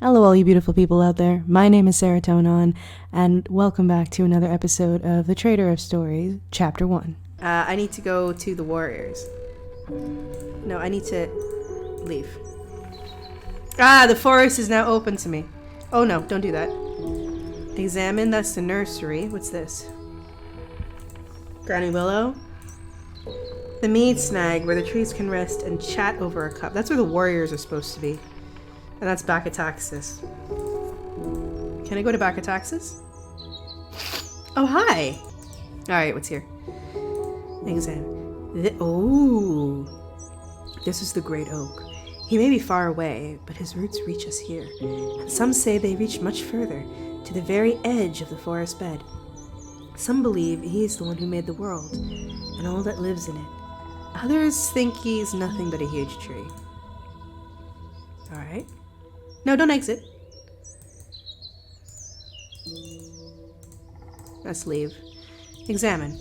Hello all you beautiful people out there. My name is Serotonon, and welcome back to another episode of The Trader of Stories, Chapter 1. I need to go to the warriors. No, I need to leave. The forest is now open to me. Oh no, don't do that. Examine, that's the nursery. What's this? Granny Willow. The mead snag, where the trees can rest and chat over a cup. That's where the warriors are supposed to be. And that's Bacchataxis. Can I go to Bacchataxis? Oh, hi! Alright, what's here? Examine. Oh! This is the great oak. He may be far away, but his roots reach us here. And some say they reach much further, to the very edge of the forest bed. Some believe he is the one who made the world, and all that lives in it. Others think he's nothing but a huge tree. Alright. No, don't exit. Let's leave. Examine.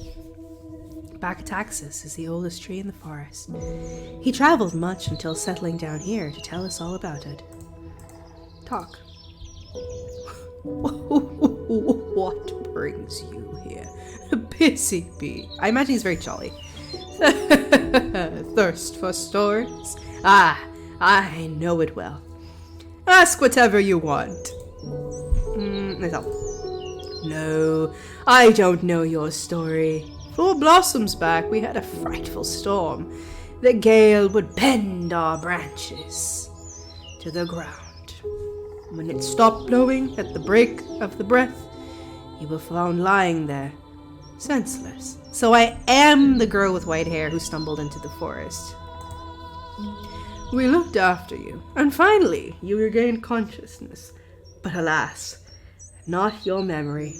Bacchataxis is the oldest tree in the forest. He traveled much until settling down here to tell us all about it. Talk. What brings you here? Busy bee. I imagine he's very jolly. Thirst for stories? I know it well. Ask whatever you want. No, I don't know your story. 4 blossoms back, we had a frightful storm. The gale would bend our branches to the ground. When it stopped blowing at the break of the breath, you were found lying there, senseless. So I am the girl with white hair who stumbled into the forest. We looked after you, and finally you regained consciousness. But alas, not your memory.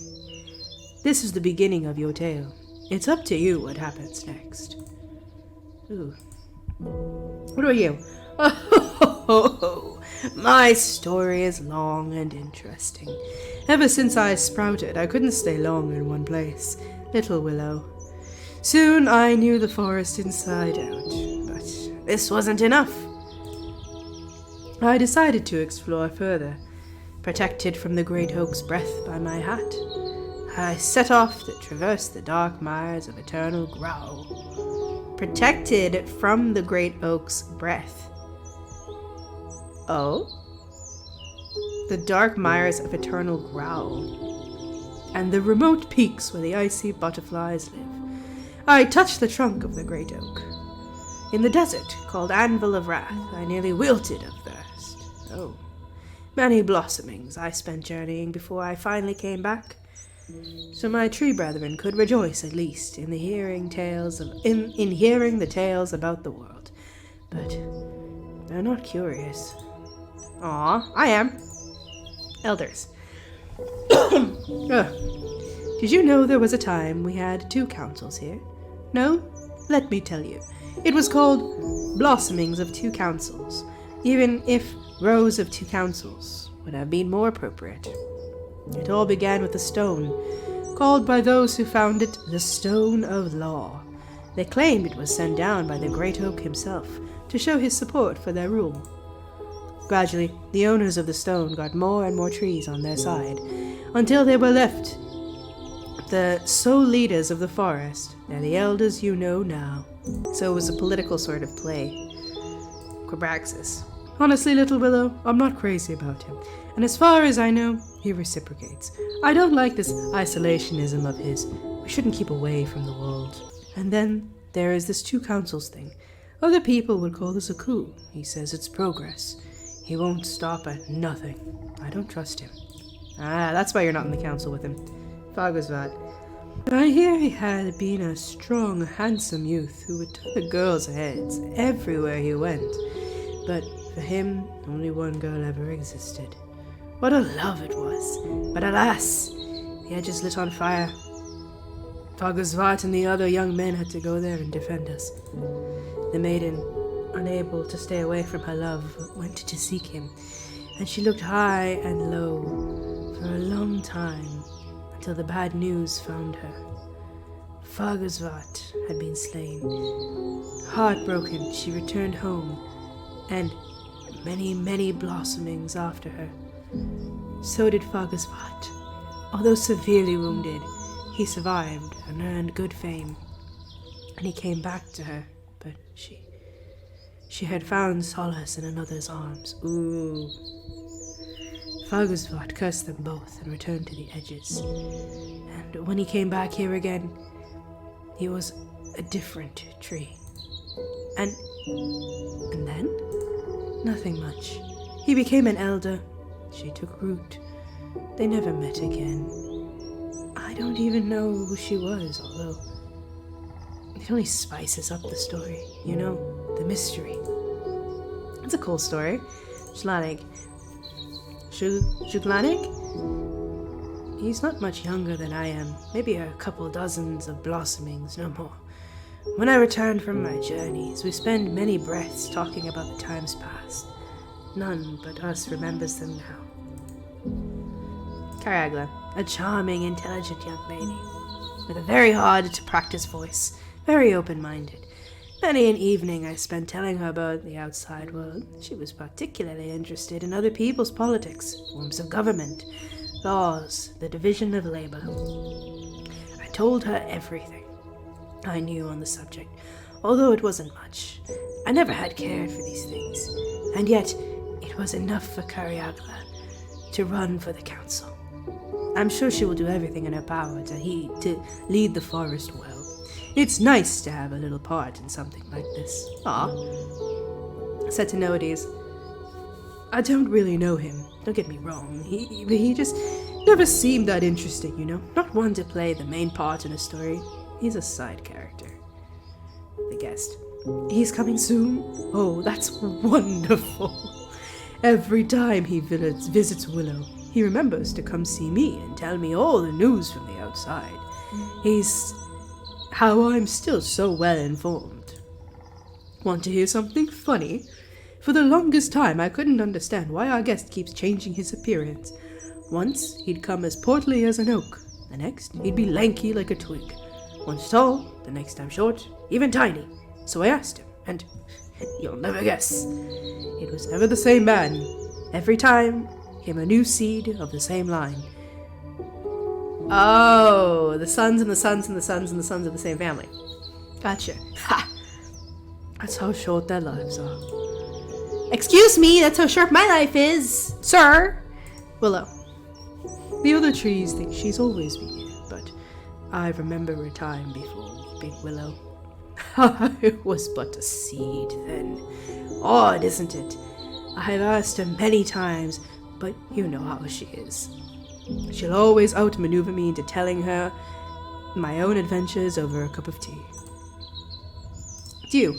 This is the beginning of your tale. It's up to you what happens next. Ooh. What are you? Oh, my story is long and interesting. Ever since I sprouted, I couldn't stay long in one place. Little Willow. Soon I knew the forest inside out, but this wasn't enough. I decided to explore further, protected from the great oak's breath by my hat. I set off to traverse the dark mires of eternal growl. Protected from the great oak's breath. Oh? The dark mires of eternal growl. And the remote peaks where the icy butterflies live. I touched the trunk of the great oak. In the desert, called Anvil of Wrath, I nearly wilted of thirst. Oh, many blossomings I spent journeying before I finally came back. So my tree brethren could rejoice at least in hearing the tales about the world. But they're not curious. Aw, I am. Elders. Did you know there was a time we had 2 councils here? No? Let me tell you. It was called Blossomings of 2 Councils, even if Rows of 2 Councils would have been more appropriate. It all began with a stone, called by those who found it the Stone of Law. They claimed it was sent down by the great oak himself to show his support for their rule. Gradually, the owners of the stone got more and more trees on their side, until they were left the sole leaders of the forest. They're the elders you know now. So it was a political sort of play. Quabraxis. Honestly, Little Willow, I'm not crazy about him. And as far as I know, he reciprocates. I don't like this isolationism of his. We shouldn't keep away from the world. And then there is this 2 councils thing. Other people would call this a coup. He says it's progress. He won't stop at nothing. I don't trust him. That's why you're not in the council with him. Fagosvat. I hear he had been a strong, handsome youth who would turn the girls' heads everywhere he went. But for him, only one girl ever existed. What a love it was! But alas, the edges lit on fire. Fagosvat and the other young men had to go there and defend us. The maiden, unable to stay away from her love, went to seek him, and she looked high and low for a long time until the bad news found her. Fagosvat had been slain. Heartbroken, she returned home and many, many blossomings after her. So did Fagasvat. Although severely wounded, he survived and earned good fame. And he came back to her, but she had found solace in another's arms. Ooh. Fagasvat cursed them both and returned to the edges. And when he came back here again, he was a different tree. And then? Nothing much. He became an elder. She took root. They never met again. I don't even know who she was, although it only spices up the story, you know, the mystery. It's a cool story. Shlanik. Shuklanik? He's not much younger than I am. Maybe a couple dozens of blossomings, no more. When I returned from my journeys, we spend many breaths talking about the times past. None but us remembers them now. Cariagla, a charming, intelligent young lady, with a very hard-to-practice voice, very open-minded. Many an evening I spent telling her about the outside world. She was particularly interested in other people's politics, forms of government, laws, the division of labor. I told her everything I knew on the subject, although it wasn't much. I never had cared for these things, and yet it was enough for Cariagla to run for the council. I'm sure she will do everything in her power to lead the forest well. It's nice to have a little part in something like this. Said to Noades. I don't really know him, don't get me wrong. He just never seemed that interesting, you know? Not one to play the main part in a story. He's a side character. The guest. He's coming soon? Oh, that's wonderful. Every time he visits Willow, he remembers to come see me and tell me all the news from the outside. He's how I'm still so well informed. Want to hear something funny? For the longest time I couldn't understand why our guest keeps changing his appearance. Once he'd come as portly as an oak, the next he'd be lanky like a twig. Once tall, the next time short, even tiny. So I asked him, and you'll never guess. It was never the same man. Every time came a new seed of the same line. Oh, the sons and the sons and the sons and the sons of the same family. Gotcha. Ha! That's how short their lives are. Excuse me, that's how short my life is, sir! Willow. The other trees think she's always been here, but I remember a time before weeping Willow. I was but a seed then. Odd, isn't it? I have asked her many times, but you know how she is. She'll always outmaneuver me into telling her my own adventures over a cup of tea. You.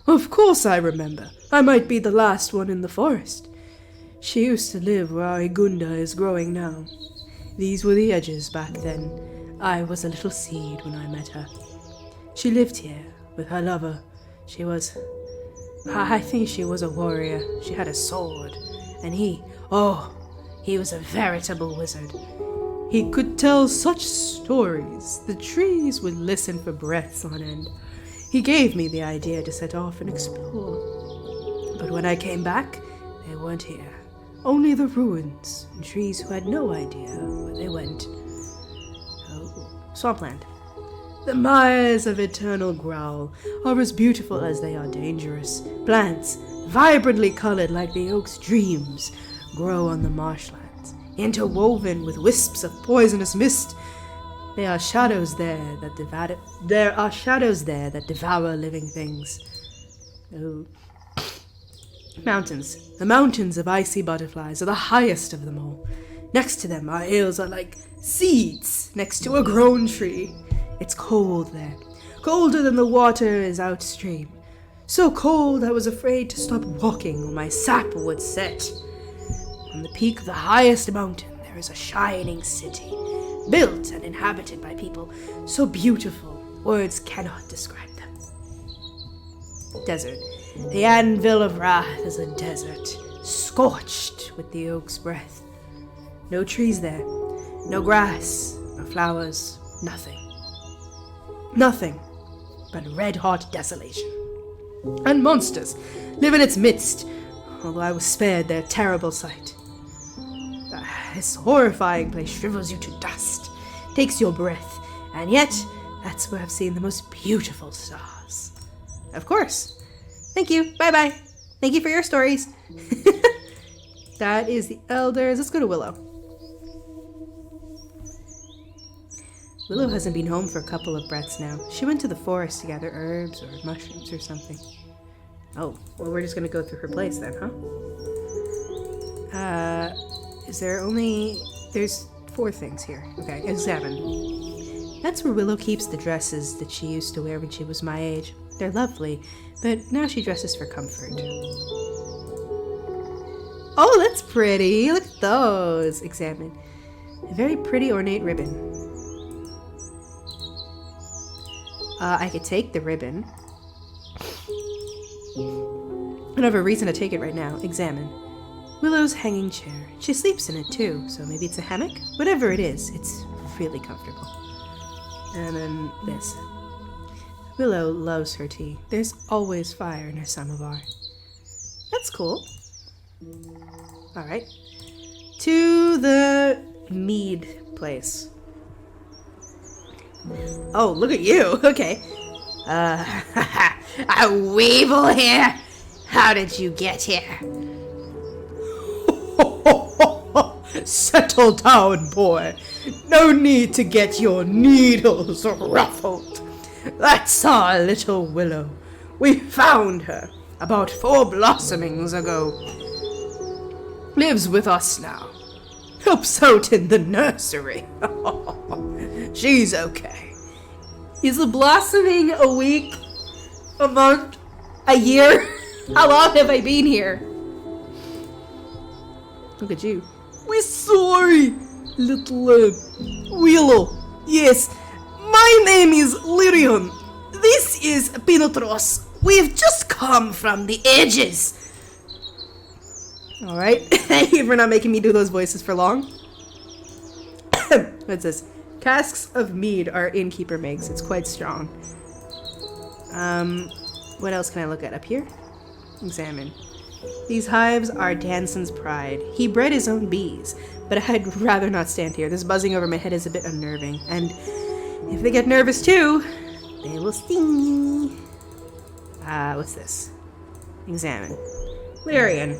Of course I remember. I might be the last one in the forest. She used to live where our Igunda is growing now. These were the edges back then. I was a little seed when I met her. She lived here with her lover. I think she was a warrior. She had a sword. And he was a veritable wizard. He could tell such stories. The trees would listen for breaths on end. He gave me the idea to set off and explore. But when I came back, they weren't here. Only the ruins and trees who had no idea where they went. Oh, swampland. The mires of eternal growl are as beautiful as they are dangerous. Plants, vibrantly colored like the oak's dreams, grow on the marshlands, interwoven with wisps of poisonous mist. There are shadows there that devour living things. Oh. Mountains. The mountains of icy butterflies are the highest of them all. Next to them, our hills are like seeds next to a grown tree. It's cold there. Colder than the water is outstream. So cold I was afraid to stop walking or my sap would set. On the peak of the highest mountain there is a shining city, built and inhabited by people so beautiful words cannot describe them. Desert. The anvil of wrath is a desert, scorched with the oak's breath. No trees there, no grass, no flowers, nothing. Nothing but red-hot desolation. And monsters, live in its midst, although I was spared their terrible sight. This horrifying place shrivels you to dust, takes your breath, and yet that's where I've seen the most beautiful stars. Of course. Thank you. Bye-bye. Thank you for your stories. That is the elders. Let's go to Willow. Willow hasn't been home for a couple of breaths now. She went to the forest to gather herbs or mushrooms or something. Oh, well, we're just gonna go through her place then, huh? There's 4 things here. Okay, examine. That's where Willow keeps the dresses that she used to wear when she was my age. They're lovely, but now she dresses for comfort. Oh, that's pretty. Look at those. Examine. A very pretty ornate ribbon. I could take the ribbon. I don't have a reason to take it right now. Examine. Willow's hanging chair. She sleeps in it too, so maybe it's a hammock? Whatever it is, it's really comfortable. And then this. Willow loves her tea. There's always fire in her samovar. That's cool. Alright. To the mead place. Oh, look at you. Okay. A weevil here? How did you get here? Settle down, boy. No need to get your needles ruffled. That's our little Willow. We found her about 4 blossomings ago. Lives with us now. Helps out in the nursery. She's okay. Is a blossoming a week? A month? A year? How long have I been here? Look at you. We're sorry, little Willow. Yes, my name is Lyrion. This is Pinotros. We've just come from the edges. Alright, thank you for not making me do those voices for long. What's this? Casks of mead our innkeeper makes. It's quite strong. What else can I look at up here? Examine. These hives are Danson's pride. He bred his own bees, but I'd rather not stand here. This buzzing over my head is a bit unnerving, and if they get nervous too, they will sting me. What's this? Examine. Lyrian.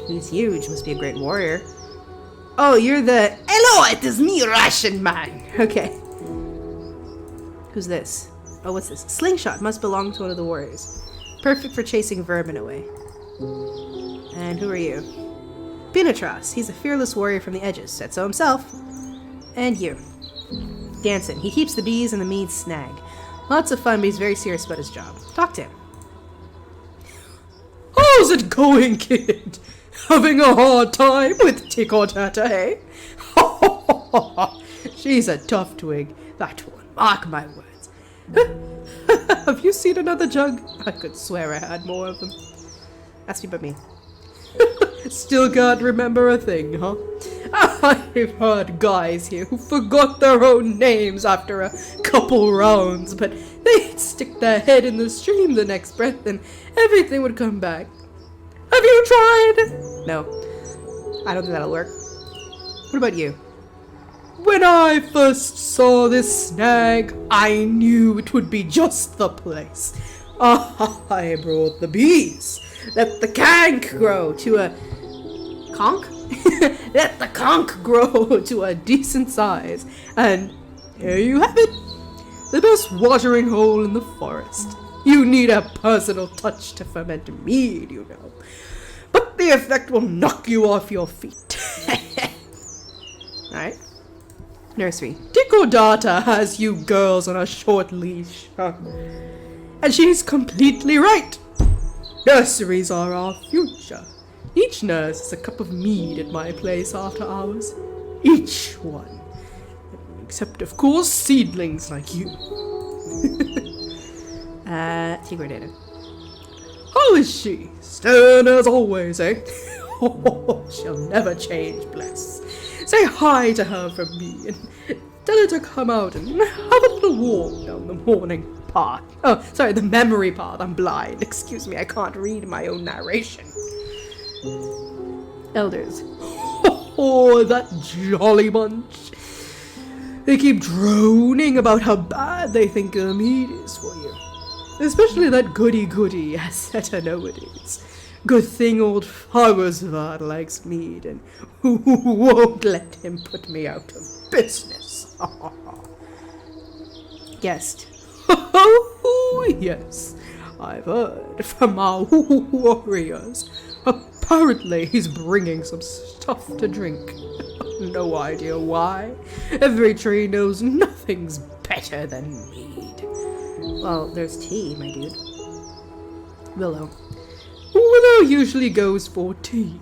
He's huge, must be a great warrior. Oh, you're the... Hello, it is me, Russian man. Okay. Who's this? Oh, what's this? Slingshot must belong to one of the warriors. Perfect for chasing vermin away. And who are you? Pinotros. He's a fearless warrior from the edges. Said so himself. And you. Danson. He keeps the bees and the mead snag. Lots of fun, but he's very serious about his job. Talk to him. How's it going, kid? Having a hard time with Tick-or-Tata, eh? She's a tough twig, that one. Mark my words. Have you seen another jug? I could swear I had more of them. Ask me about me. Still can't remember a thing, huh? I've heard guys here who forgot their own names after a couple rounds, but they'd stick their head in the stream the next breath and everything would come back. Have you tried? No. I don't think that'll work. What about you? When I first saw this snag, I knew it would be just the place. I brought the bees. Let the cank grow to a... Conch? Let the conch grow to a decent size. And here you have it. The best watering hole in the forest. You need a personal touch to ferment mead, you know. But the effect will knock you off your feet. Alright. Nursery. Tick-or-Tata has you girls on a short leash. And she's completely right. Nurseries are our future. Each nurse is a cup of mead at my place after hours. Each one. Except, of course, seedlings like you. Tick-or-Tata. How is she? Stern as always, eh? She'll never change, bless. Say hi to her from me, and Tell her to come out and have a little walk down the morning path. Oh, sorry, the memory path. I'm blind. Excuse me, I can't read my own narration. Elders. Oh, that jolly bunch. They keep droning about how bad they think mead is for you. Especially that goody-goody acetanoides. Good thing old Fargosvad likes mead and won't let him put me out of business. Guest. Oh, yes, I've heard from our warriors. Apparently he's bringing some stuff to drink. No idea why. Every tree knows nothing's better than mead. Well, there's tea, my dude. Willow. Willow usually goes for tea.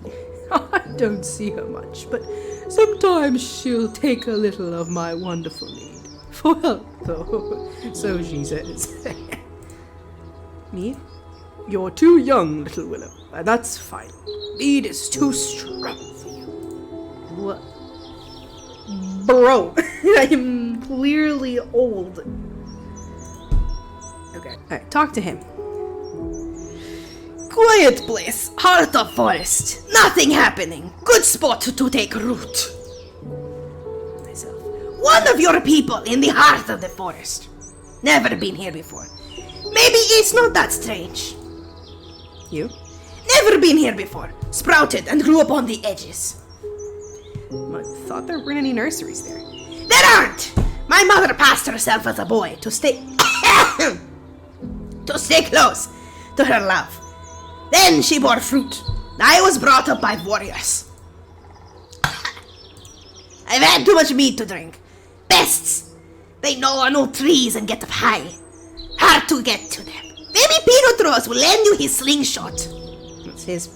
I don't see her much, but sometimes she'll take a little of my wonderful mead. For health, though, so she says. Mead? You're too young, little Willow. That's fine. Mead is too strong for you. What? Bro, I'm clearly old. Okay, alright, talk to him. Quiet place, heart of forest. Nothing happening. Good spot to take root. Myself. One of your people in the heart of the forest. Never been here before. Maybe it's not that strange. You? Never been here before. Sprouted and grew up on the edges. I thought there weren't any nurseries there. There aren't! My mother passed herself as a boy to stay to stay close to her love. Then she bore fruit. I was brought up by warriors. I've had too much meat to drink. Pests. They gnaw on old trees and get up high. Hard to get to them. Maybe Pinotros will lend you his slingshot. That's his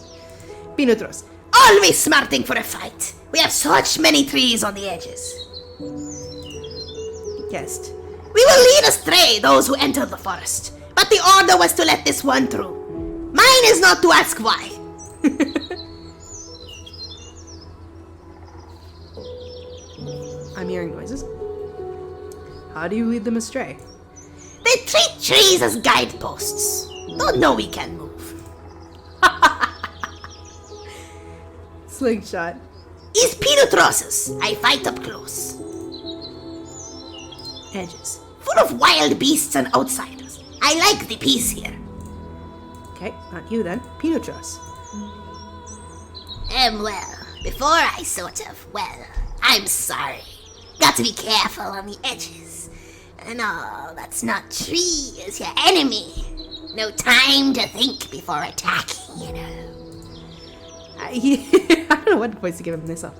Pinotros. Always smarting for a fight. We have such many trees on the edges. Guest. We will lead astray those who enter the forest. But the order was to let this one through. Mine is not to ask why. I'm hearing noises. How do you lead them astray? They treat trees as guideposts. Don't know we can move. Slingshot. Is Pinotros's. I fight up close. Edges. Full of wild beasts and outsiders. I like the peace here. Okay, not you then. Pinotros. Well, before I I'm sorry. Got to be careful on the edges. No, that's not trees, your enemy. No time to think before attacking, you know. I don't know what voice to give him this up.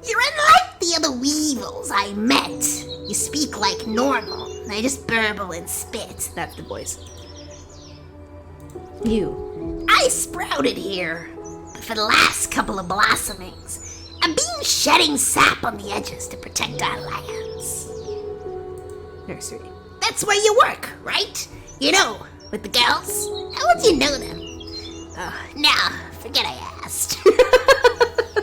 You're unlike the other weevils I met. You speak like normal. I just burble and spit. That's the voice. You. I sprouted here, but for the last couple of blossomings, I've been shedding sap on the edges to protect our lands. Nursery. That's where you work, right? You know, with the girls. How would you know them? Now, forget I asked.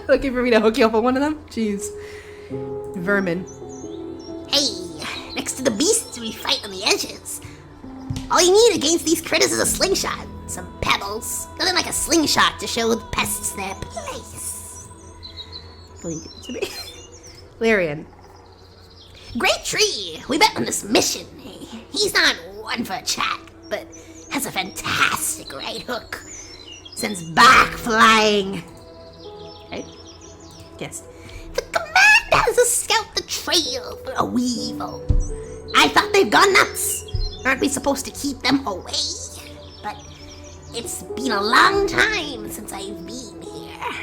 Looking for me to hook you up on one of them? Jeez. Vermin. Hey, next to the beasts we fight on the edges. All you need against these critters is a slingshot. Some pebbles. Nothing like a slingshot to show the pests their place. Will you give it to me? Larian. Great tree. We met on this mission. He's not one for a chat, but has a fantastic right hook. Sends back flying. Right? Yes. The command has to scout the trail for a weevil. I thought they'd gone nuts. Aren't we supposed to keep them away? But it's been a long time since I've been here.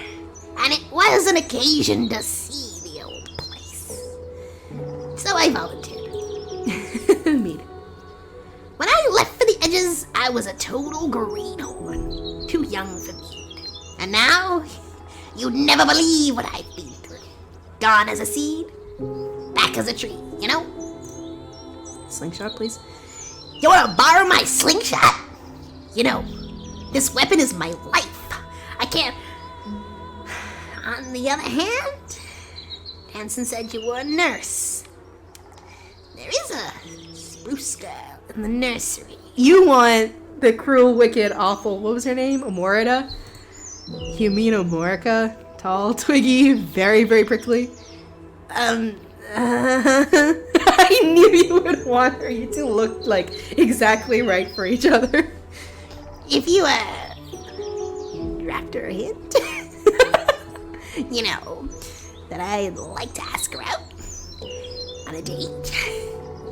And it was an occasion to see the old place. So I volunteered. Mead. When I left for the edges, I was a total greenhorn. Too young for mead. And now, you'd never believe what I've been through. Gone as a seed, back as a tree, you know? Slingshot, please. You wanna borrow my slingshot? You know, this weapon is my life. I can't... On the other hand, Hanson said you were a nurse. There is a spruce girl in the nursery. You want the cruel, wicked, awful, what was her name? Amorita? You mean Amorica? Tall, twiggy, very, very prickly? I knew you would want her. You two looked like exactly right for each other. If you, dropped her a hint, you know, that I'd like to ask her out on a date,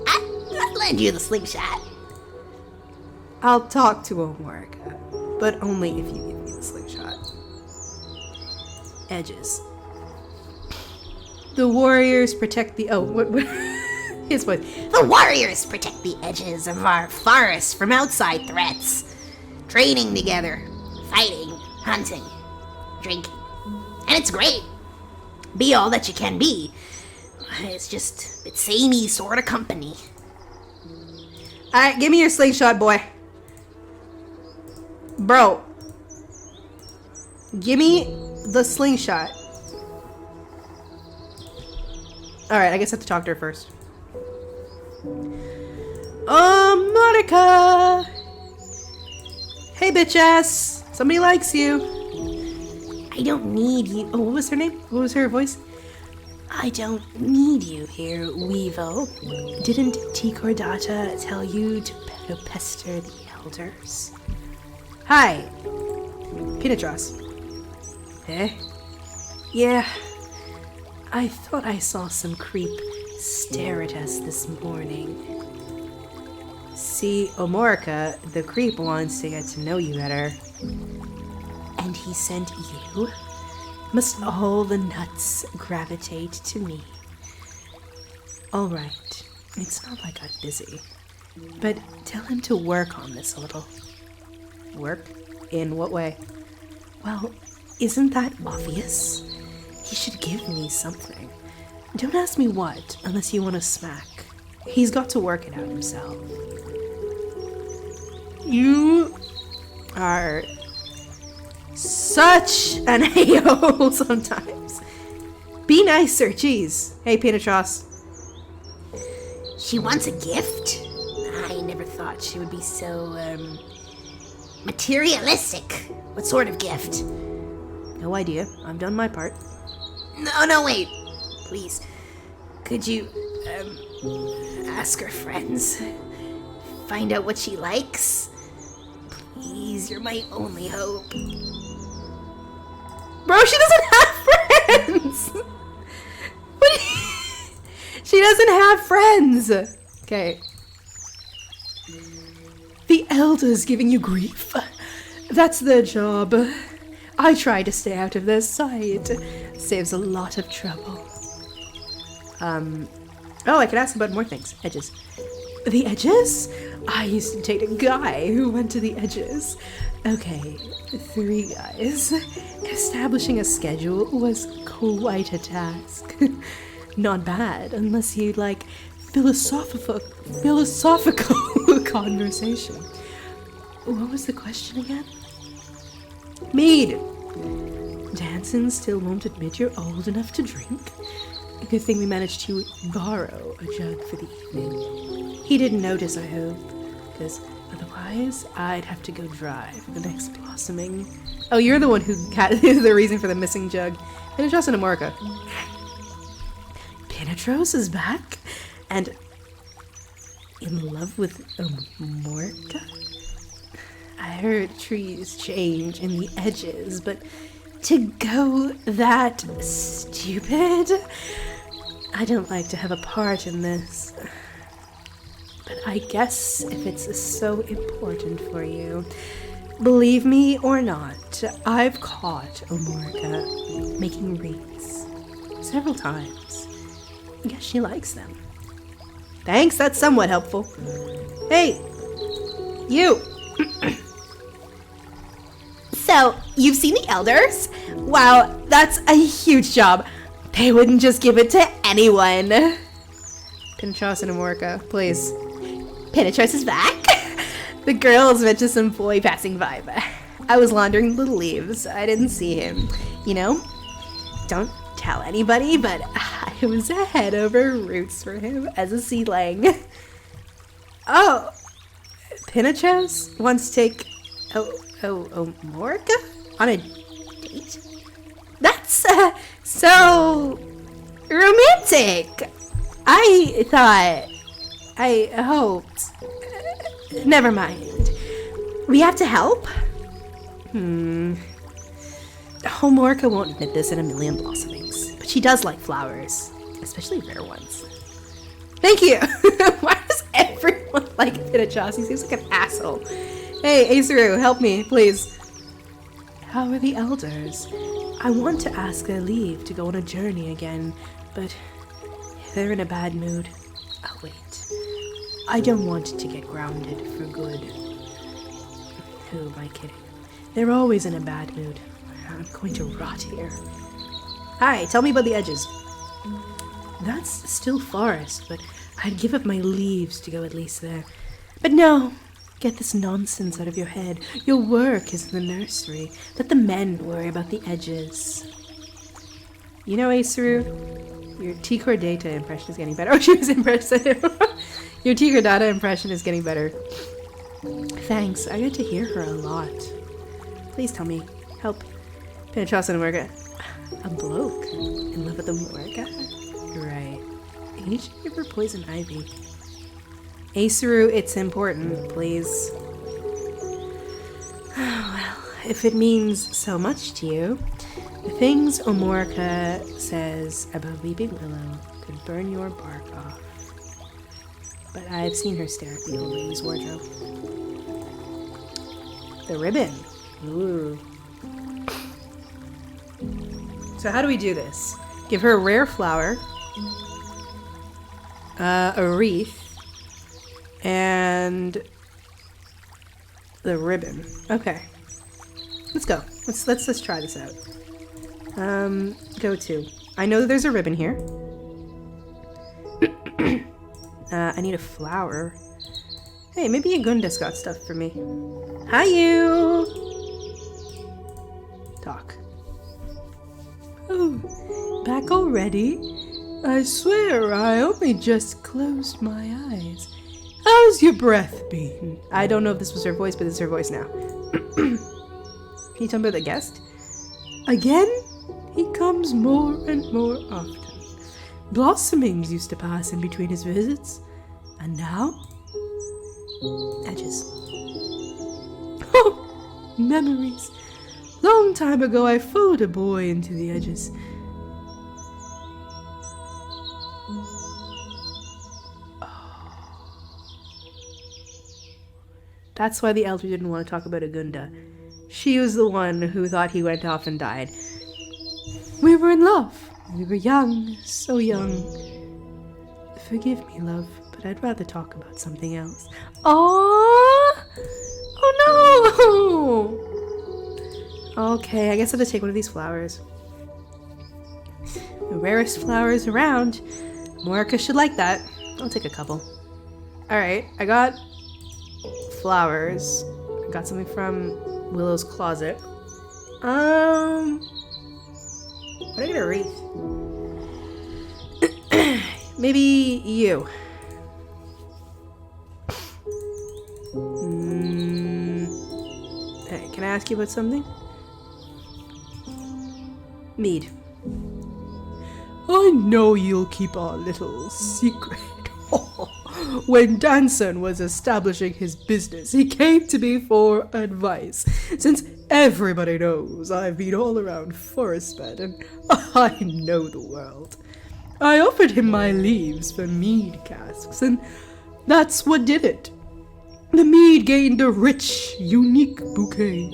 I'd lend you the slingshot. I'll talk to Amorica, but only if you give me the slingshot. Edges. The warriors protect the... Oh, what? His voice. The warriors protect the edges of our forest from outside threats. Training together, fighting, hunting, drinking. And it's great. Be all that you can be. It's just, it's samey sort of company. Alright, give me your slingshot, boy. Bro. Give me the slingshot. Alright, I guess I have to talk to her first. Monica! Hey, bitch ass. Somebody likes you. I don't need you. Oh, what was her name? What was her voice? I don't need you here, Weevil. Didn't T. Cordata tell you to pester the elders? Hi. Penetros. Eh? Yeah. I thought I saw some creep stare at us this morning. See, Omorica, the creep wants to get to know you better. And he sent you? Must all the nuts gravitate to me? Alright, it's not like I'm busy. But tell him to work on this a little. Work? In what way? Well, isn't that obvious? He should give me something. Don't ask me what, unless you want to smack. He's got to work it out himself. You are such an a-hole sometimes. Be nicer, jeez. Hey, Penetros. She wants a gift? I never thought she would be so, materialistic. What sort of gift? No idea. I've done my part. No, wait. Please. Could you, ask her friends? Find out what she likes? Please, you're my only hope. Bro, she doesn't have friends! What? She doesn't have friends! Okay. The elders giving you grief? That's their job. I try to stay out of their sight. Saves a lot of trouble. Oh, I could ask about more things. Edges. The Edges? I used to date a guy who went to the Edges. Okay, 3 guys. Establishing a schedule was quite a task. Not bad, unless you like philosophical conversation. What was the question again? Mead! Danson still won't admit you're old enough to drink? Good thing we managed to borrow a jug for the evening. He didn't notice, I hope, because otherwise I'd have to go drive the next blossoming. Oh, you're the one who had the reason for the missing jug. Penetros and Amorica. Penetros is back? And in love with Amorica? I heard trees change in the Edges, but to go that stupid? I don't like to have a part in this. But I guess if it's so important for you, believe me or not, I've caught Amorica making rings several times. I guess she likes them. Thanks, that's somewhat helpful. Hey, you! So, you've seen the elders? Wow, that's a huge job. They wouldn't just give it to anyone. Penetros and Amorica, please. Penetros is back? The girls went to some boy passing vibe. I was laundering the leaves. I didn't see him. You know, don't tell anybody, but I It was a head over roots for him as a seedling. Oh, Pinachos wants to take Morica on a date? That's so romantic. I hoped. Never mind. We have to help? Oh, Morica won't admit this in a million blossomings, but she does like flowers, especially rare ones. Thank you! Why does everyone like Pinachos? He seems like an asshole. Hey, Asaru, help me, please. How are the elders? I want to ask their leave to go on a journey again, but they're in a bad mood. I'll wait. I don't want to get grounded for good. Who am I kidding? They're always in a bad mood. I'm going to rot here. Hi, tell me about the edges. That's still forest, but I'd give up my leaves to go at least there. But no, get this nonsense out of your head. Your work is in the nursery. Let the men worry about the edges. You know, Asaru, your T-Core data impression is getting better. Oh, she was impressive. Your T-Core data impression is getting better. Thanks, I get to hear her a lot. Please tell me. Help. Pinachos and Morga. A bloke in love with the Morga? Right. Ancient river poison ivy. Asaru, it's important, please. Well, if it means so much to you, the things Omorica says about Weeping Willow could burn your bark off. But I've seen her stare at the old lady's wardrobe. The ribbon. Ooh. So how do we do this? Give her a rare flower, a wreath, and the ribbon. Okay, let's go. Let's try this out. Go to. I know that there's a ribbon here. I need a flower. Hey, maybe Agunda's got stuff for me. Hi, you. Talk. Oh, back already? I swear I only just closed my eyes. How's your breath been? I don't know if this was her voice, but it's her voice now. Can you tell me about the guest? Again? He comes more and more often. Blossomings used to pass in between his visits. And now? Edges. Oh, memories. Long time ago, I fooled a boy into the edges. Oh. That's why the elder didn't want to talk about Agunda. She was the one who thought he went off and died. We were in love. We were young, so young. Forgive me, love, but I'd rather talk about something else. Aww! Oh no! Okay, I guess I have to take one of these flowers. The rarest flowers around. Morica should like that. I'll take a couple. Alright, I got flowers. I got something from Willow's closet. What did I get a wreath? Maybe you. Hey, can I ask you about something? Mead. I know you'll keep our little secret. When Danson was establishing his business, he came to me for advice. Since everybody knows I've been all around Forestbed and I know the world. I offered him my leaves for mead casks, and that's what did it. The mead gained a rich, unique bouquet.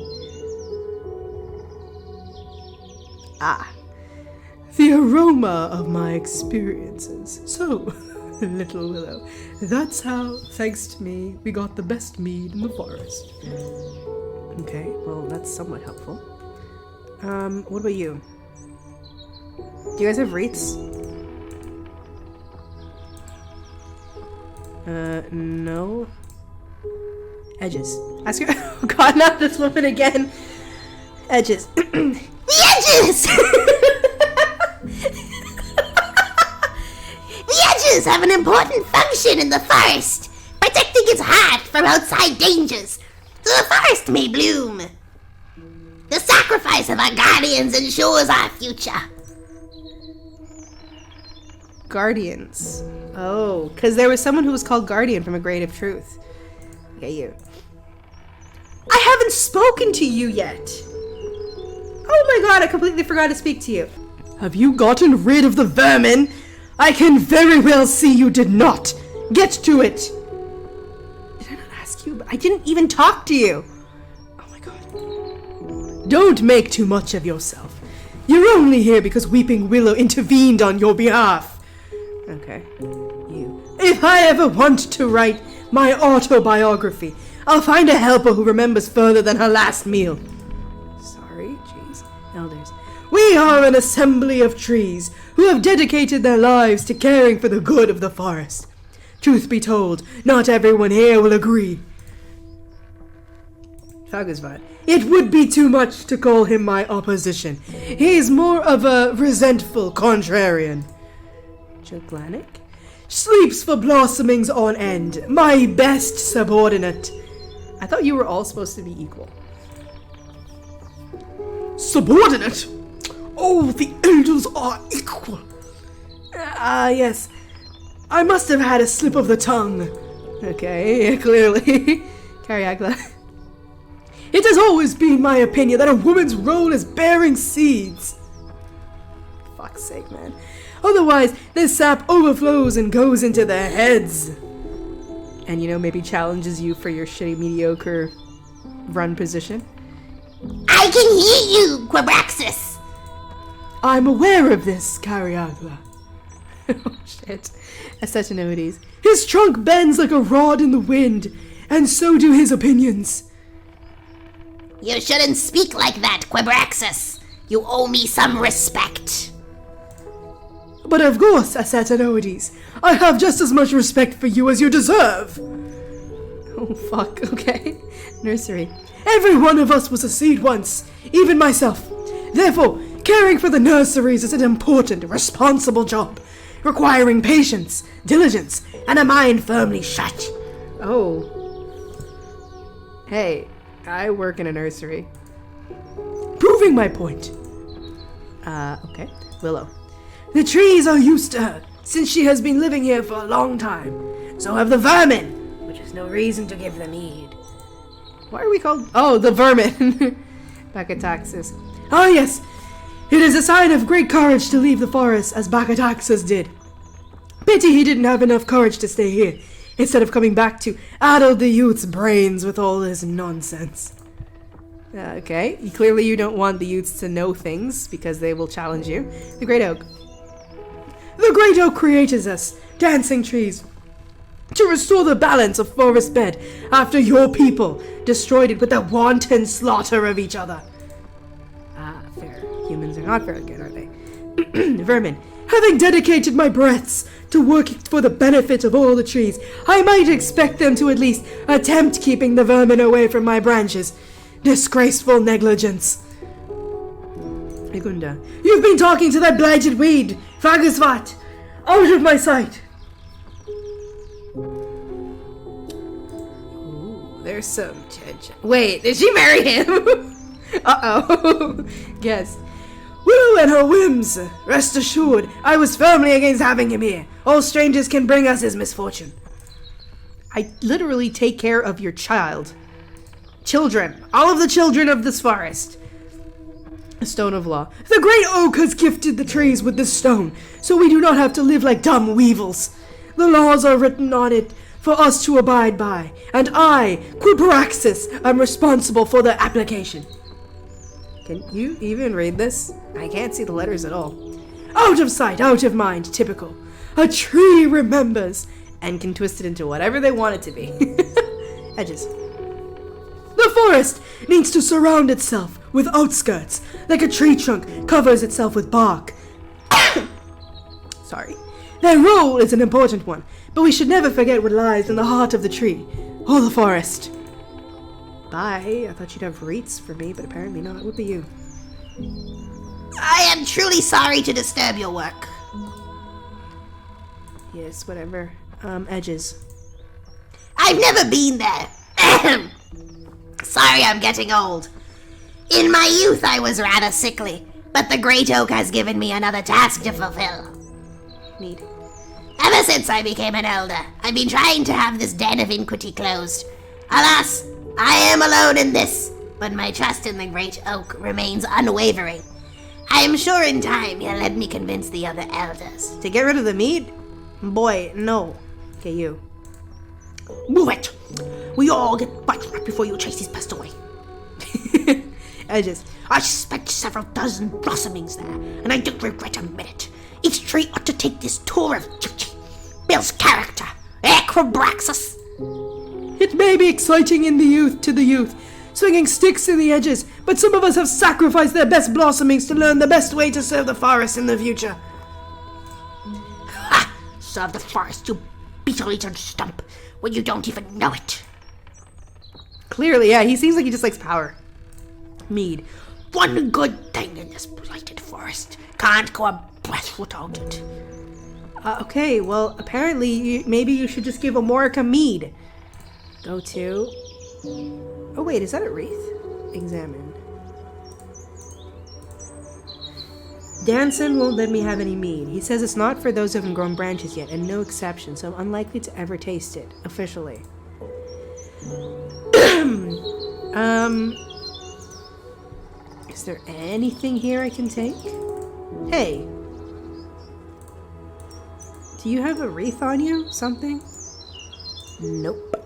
Ah, the aroma of my experiences. So, little Willow, that's how, thanks to me, we got the best mead in the forest. Okay, well, that's somewhat helpful. What about you? Do you guys have wreaths? No. Edges. Ask her. Oh god, not this woman again. Edges. The edges! flowers have an important function in the forest, protecting its heart from outside dangers, so the forest may bloom. The sacrifice of our guardians ensures our future. Guardians. Oh, because there was someone who was called Guardian from A Grade of Truth. Okay, you. I haven't spoken to you yet. Oh my god, I completely forgot to speak to you. Have you gotten rid of the vermin? I can very well see you did not. Get to it. Did I not ask you? I didn't even talk to you. Oh my god. Don't make too much of yourself. You're only here because Weeping Willow intervened on your behalf. Okay. You. If I ever want to write my autobiography, I'll find a helper who remembers further than her last meal. Sorry, jeez. Elders. We are an assembly of trees who have dedicated their lives to caring for the good of the forest. Truth be told, not everyone here will agree. Fagasvat. It would be too much to call him my opposition. He's more of a resentful contrarian. Joglanik? Sleeps for blossomings on end. My best subordinate. I thought you were all supposed to be equal. Subordinate? Oh, the elders are equal. Yes. I must have had a slip of the tongue. Okay, clearly. Karyagla. It has always been my opinion that a woman's role is bearing seeds. Fuck's sake, man. Otherwise, the sap overflows and goes into their heads. And, maybe challenges you for your shitty, mediocre run position. I can hear you, Quabraxis. I'm aware of this, Karyagla. Oh, shit. Acetinoides. His trunk bends like a rod in the wind, and so do his opinions. You shouldn't speak like that, Quabraxis. You owe me some respect. But of course, Acetinoides, I have just as much respect for you as you deserve. Oh, fuck, okay. Nursery. Every one of us was a seed once, even myself. Therefore, caring for the nurseries is an important, responsible job, requiring patience, diligence, and a mind firmly shut. Oh. Hey, I work in a nursery. Proving my point. Okay. Willow. The trees are used to her, since she has been living here for a long time. So have the vermin, which is no reason to give them heed. Why are we called? Oh, the vermin. Bacataxis. Ah, yes. It is a sign of great courage to leave the forest, as Bacataxis did. Pity he didn't have enough courage to stay here, instead of coming back to addle the youth's brains with all this nonsense. Okay, clearly you don't want the youths to know things, because they will challenge you. The Great Oak. The Great Oak created us, dancing trees, to restore the balance of forest bed after your people destroyed it with the wanton slaughter of each other. Ah, fair. Humans are not very good, are they? Vermin. Having dedicated my breaths to working for the benefit of all the trees, I might expect them to at least attempt keeping the vermin away from my branches. Disgraceful negligence. Igunda. You've been talking to that blighted weed, Fagasvat! Out of my sight! Ooh, there's some tension. Wait, did she marry him? Uh-oh. Guess. Willow and her whims. Rest assured, I was firmly against having him here. All strangers can bring us his misfortune. I literally take care of your child. Children. All of the children of this forest. A stone of law. The Great Oak has gifted the trees with this stone, so we do not have to live like dumb weevils. The laws are written on it for us to abide by, and I, Quiparaxis, am responsible for their application. Can you even read this? I can't see the letters at all. Out of sight, out of mind, typical. A tree remembers, and can twist it into whatever they want it to be. Edges. The forest needs to surround itself with outskirts, like a tree trunk covers itself with bark. Sorry. Their role is an important one, but we should never forget what lies in the heart of the tree, or the forest. Bye. I thought you'd have rates for me, but apparently not. It would be you. I am truly sorry to disturb your work. Yes, whatever. Edges. I've never been there. Sorry, I'm getting old. In my youth, I was rather sickly, but the Great Oak has given me another task to fulfill. Mead. Ever since I became an elder, I've been trying to have this den of iniquity closed. Alas, I am alone in this, but my trust in the Great Oak remains unwavering. I am sure in time he'll let me convince the other elders. To get rid of the mead? Boy, no. Okay, you. Move it! We all get bites right before you chase this pest away. Edges. I spent several dozen blossomings there, and I don't regret a minute. Each tree ought to take this tour of duty. Builds character. Acrobraxis. It may be exciting in the youth, swinging sticks in the edges, but some of us have sacrificed their best blossomings to learn the best way to serve the forest in the future. Ha! Serve the forest, you beetle-eaten stump, when you don't even know it. Clearly, yeah, he seems like he just likes power. Mead. One good thing in this blighted forest. Can't go a breath without it. Okay, well, apparently, maybe you should just give Amorica mead. Go to... Oh, wait, is that a wreath? Examine. Danson won't let me have any mead. He says it's not for those who haven't grown branches yet, and no exception, so I'm unlikely to ever taste it, officially. Is there anything here I can take? Hey. Do you have a wreath on you? Something? Nope.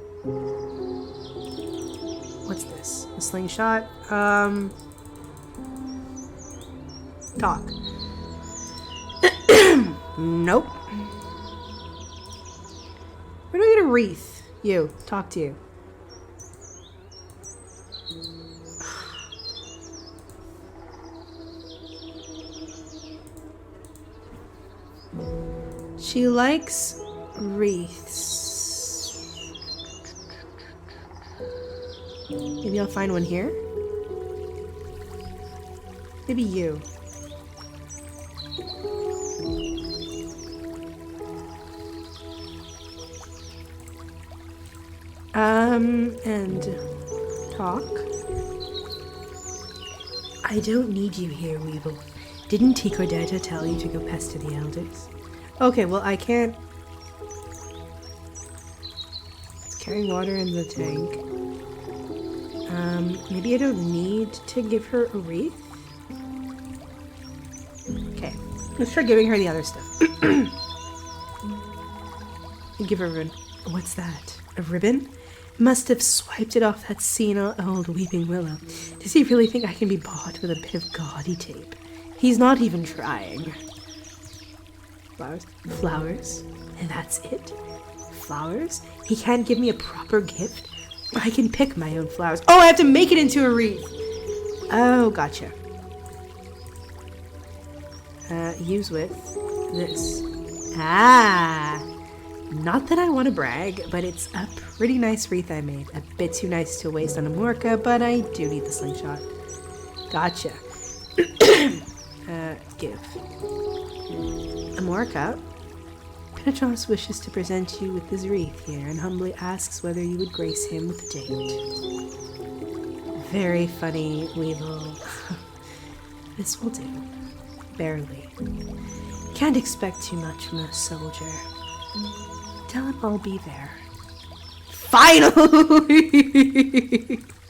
What's this? A slingshot? Talk. Nope. Where do I get a wreath? You. Talk to you. She likes wreaths. Maybe I'll find one here. Maybe you. And talk. I don't need you here, Weevil. Didn't Ticordetta tell you to go pester the elders? Okay, well, I can't... It's carrying water in the tank. Maybe I don't need to give her a wreath? Okay, let's try giving her the other stuff. Give her a ribbon. What's that? A ribbon? Must have swiped it off that senile old weeping willow. Does he really think I can be bought with a bit of gaudy tape? He's not even trying. Flowers? Flowers? And that's it? Flowers? He can't give me a proper gift? I can pick my own flowers. Oh, I have to make it into a wreath! Oh, gotcha. Use with this. Ah! Not that I want to brag, but it's a pretty nice wreath I made. A bit too nice to waste on Amorca, but I do need the slingshot. Gotcha. Give. Amorca, Penetros wishes to present you with this wreath here and humbly asks whether you would grace him with a date. Very funny, Weevil. This will do. Barely. Can't expect too much from a soldier. Tell him I'll be there. Finally!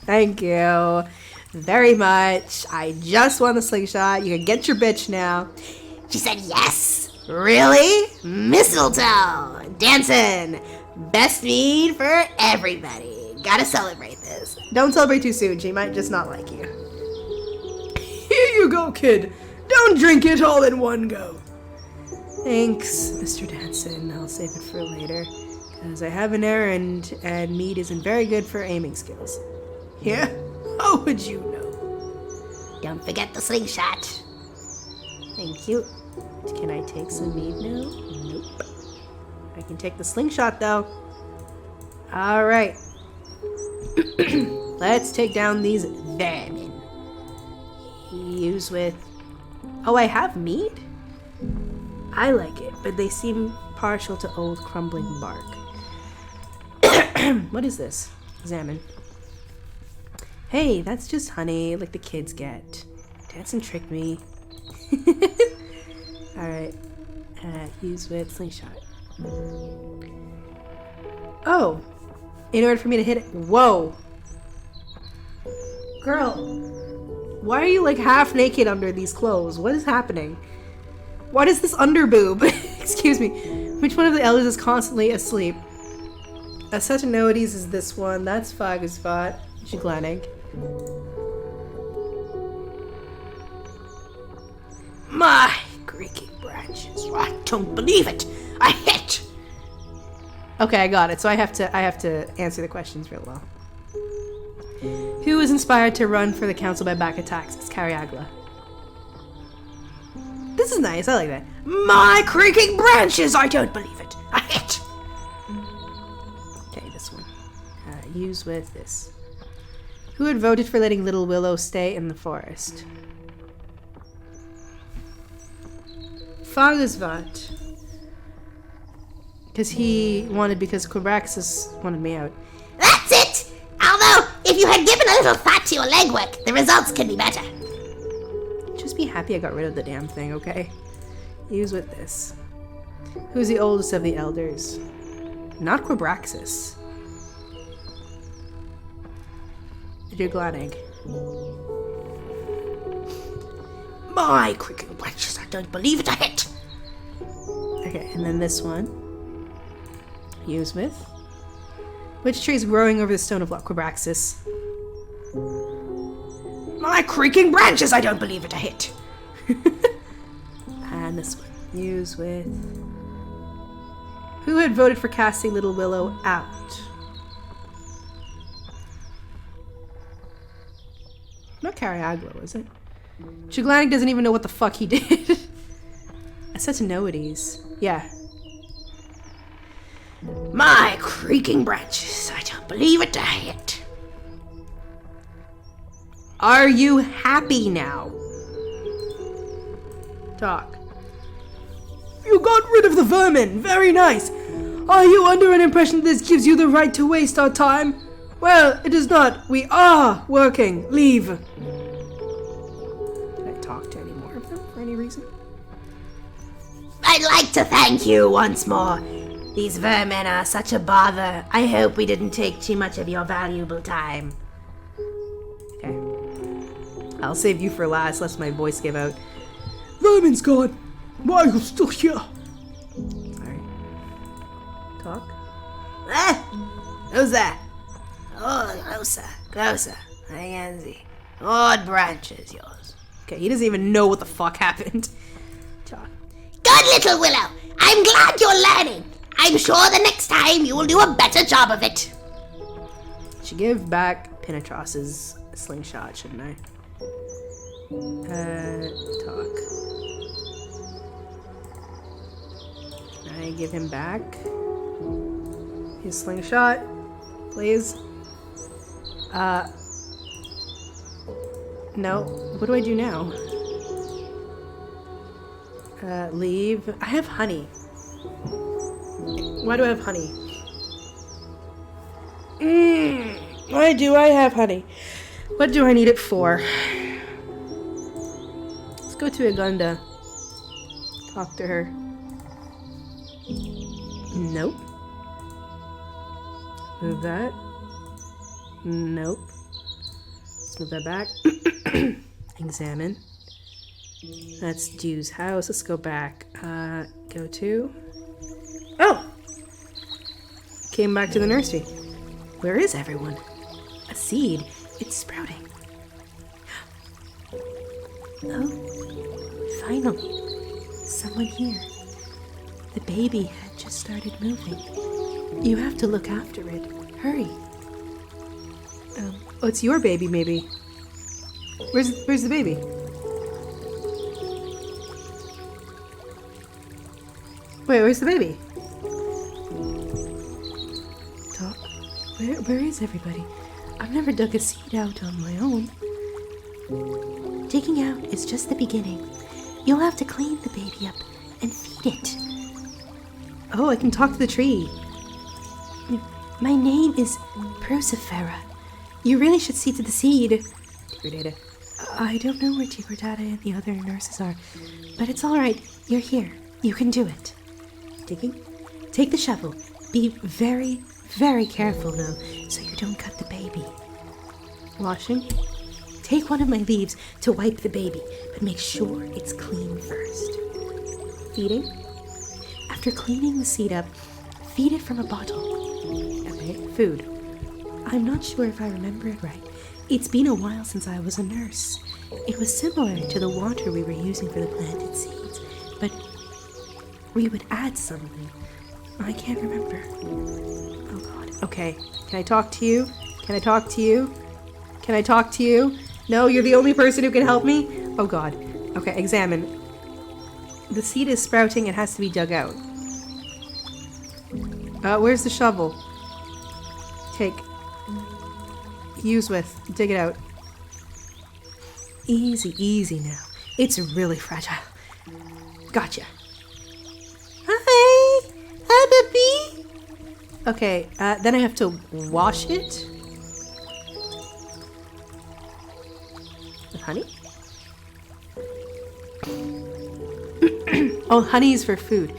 Thank you very much. I just won the slingshot. You can get your bitch now. She said yes. Really? Mistletoe. Dancing. Best mead for everybody. Gotta celebrate this. Don't celebrate too soon. She might just not like you. Here you go, kid. Don't drink it all in one go. Thanks, Mr. Danson. I'll save it for later, because I have an errand, and mead isn't very good for aiming skills. Yeah? How would you know? Don't forget the slingshot. Thank you. Can I take some mead now? Nope. I can take the slingshot, though. Alright. Let's take down these vermin. Use with... Oh, I have mead? I like it, but they seem partial to old crumbling bark. What is this? Examine. Hey, that's just honey, like the kids get. Dance and trick me. Alright. Use with slingshot. Oh! In order for me to hit it. Whoa! Girl! Why are you like half naked under these clothes? What is happening? What is this underboob? Excuse me. Which one of the elders is constantly asleep? Acetanoides is this one. That's Fagerspot. Jiglanig. My creaking branches. I don't believe it. I hit. Okay, I got it. So I have to answer the questions real well. Who was inspired to run for the council by back attacks? It's Cariagla. This is nice. I like that. My creaking branches. I don't believe it. I hit. Okay, this one. Use with this. Who had voted for letting Little Willow stay in the forest? Fagersvat. Because Quabraxis wanted me out. That's it! Although, if you had given a little thought to your legwork, the results could be better. Just be happy I got rid of the damn thing, okay? Use with this. Who's the oldest of the elders? Not Quabraxis. Jiglanig. My creaking branches, I don't believe it. I hit. Okay, and then this one. Use with. Which tree is growing over the stone of Quabraxis? My creaking branches, I don't believe it. I hit. And this one. Use with. Who had voted for casting Little Willow out? Not Cariagla, was it? Jiglanig doesn't even know what the fuck he did. Acetanoides. Yeah. My creaking branches, I don't believe it. I hit. Are you happy now? Talk. You got rid of the vermin. Very nice. Are you under an impression that this gives you the right to waste our time? Well, it is not. We are working. Leave. Did I talk to any more of them for any reason? I'd like to thank you once more. These vermin are such a bother. I hope we didn't take too much of your valuable time. Okay. I'll save you for last, lest my voice give out. Vermin's gone. Why are you still here? Sorry. Talk. Ah! Who's that? Oh, closer, closer. I can see. Odd branches, yours. Okay, he doesn't even know what the fuck happened. Talk. Good little Willow. I'm glad you're learning. I'm sure the next time you will do a better job of it. Should give back Pinatros's slingshot, shouldn't I? Talk. Can I give him back his slingshot, please? No. What do I do now? Leave. I have honey. Why do I have honey? Why do I have honey? What do I need it for? Let's go to Agunda. Talk to her. Nope. Move that. Nope. Let's move that back. Examine. That's Dew's house. Let's go back. Go to... Oh! Came back to the nursery. Where is everyone? A seed. It's sprouting. Oh, finally. Someone here. The baby had just started moving. You have to look after it. Hurry. Oh, it's your baby, maybe. Where's the baby? Wait, where's the baby? Doc, where is everybody? I've never dug a seed out on my own. Digging out is just the beginning. You'll have to clean the baby up and feed it. Oh, I can talk to the tree. My name is Procifera. You really should see to the seed. Tigredata. I don't know where Tigredata and the other nurses are, but it's all right. You're here. You can do it. Digging. Take the shovel. Be very, very careful, though, so you don't cut the baby. Washing. Take one of my leaves to wipe the baby, but make sure it's clean first. Feeding. After cleaning the seed up, feed it from a bottle. Okay, food. I'm not sure if I remember it right. It's been a while since I was a nurse. It was similar to the water we were using for the planted seeds, but we would add something. I can't remember. Oh god. Okay, can I talk to you? Can I talk to you? Can I talk to you? No, you're the only person who can help me? Oh god. Okay, examine. The seed is sprouting, it has to be dug out. Where's the shovel? Take. Use with. Dig it out. Easy, easy now. It's really fragile. Gotcha. Hi! Hi, baby! Okay, then I have to wash it. With honey? Oh, honey is for food.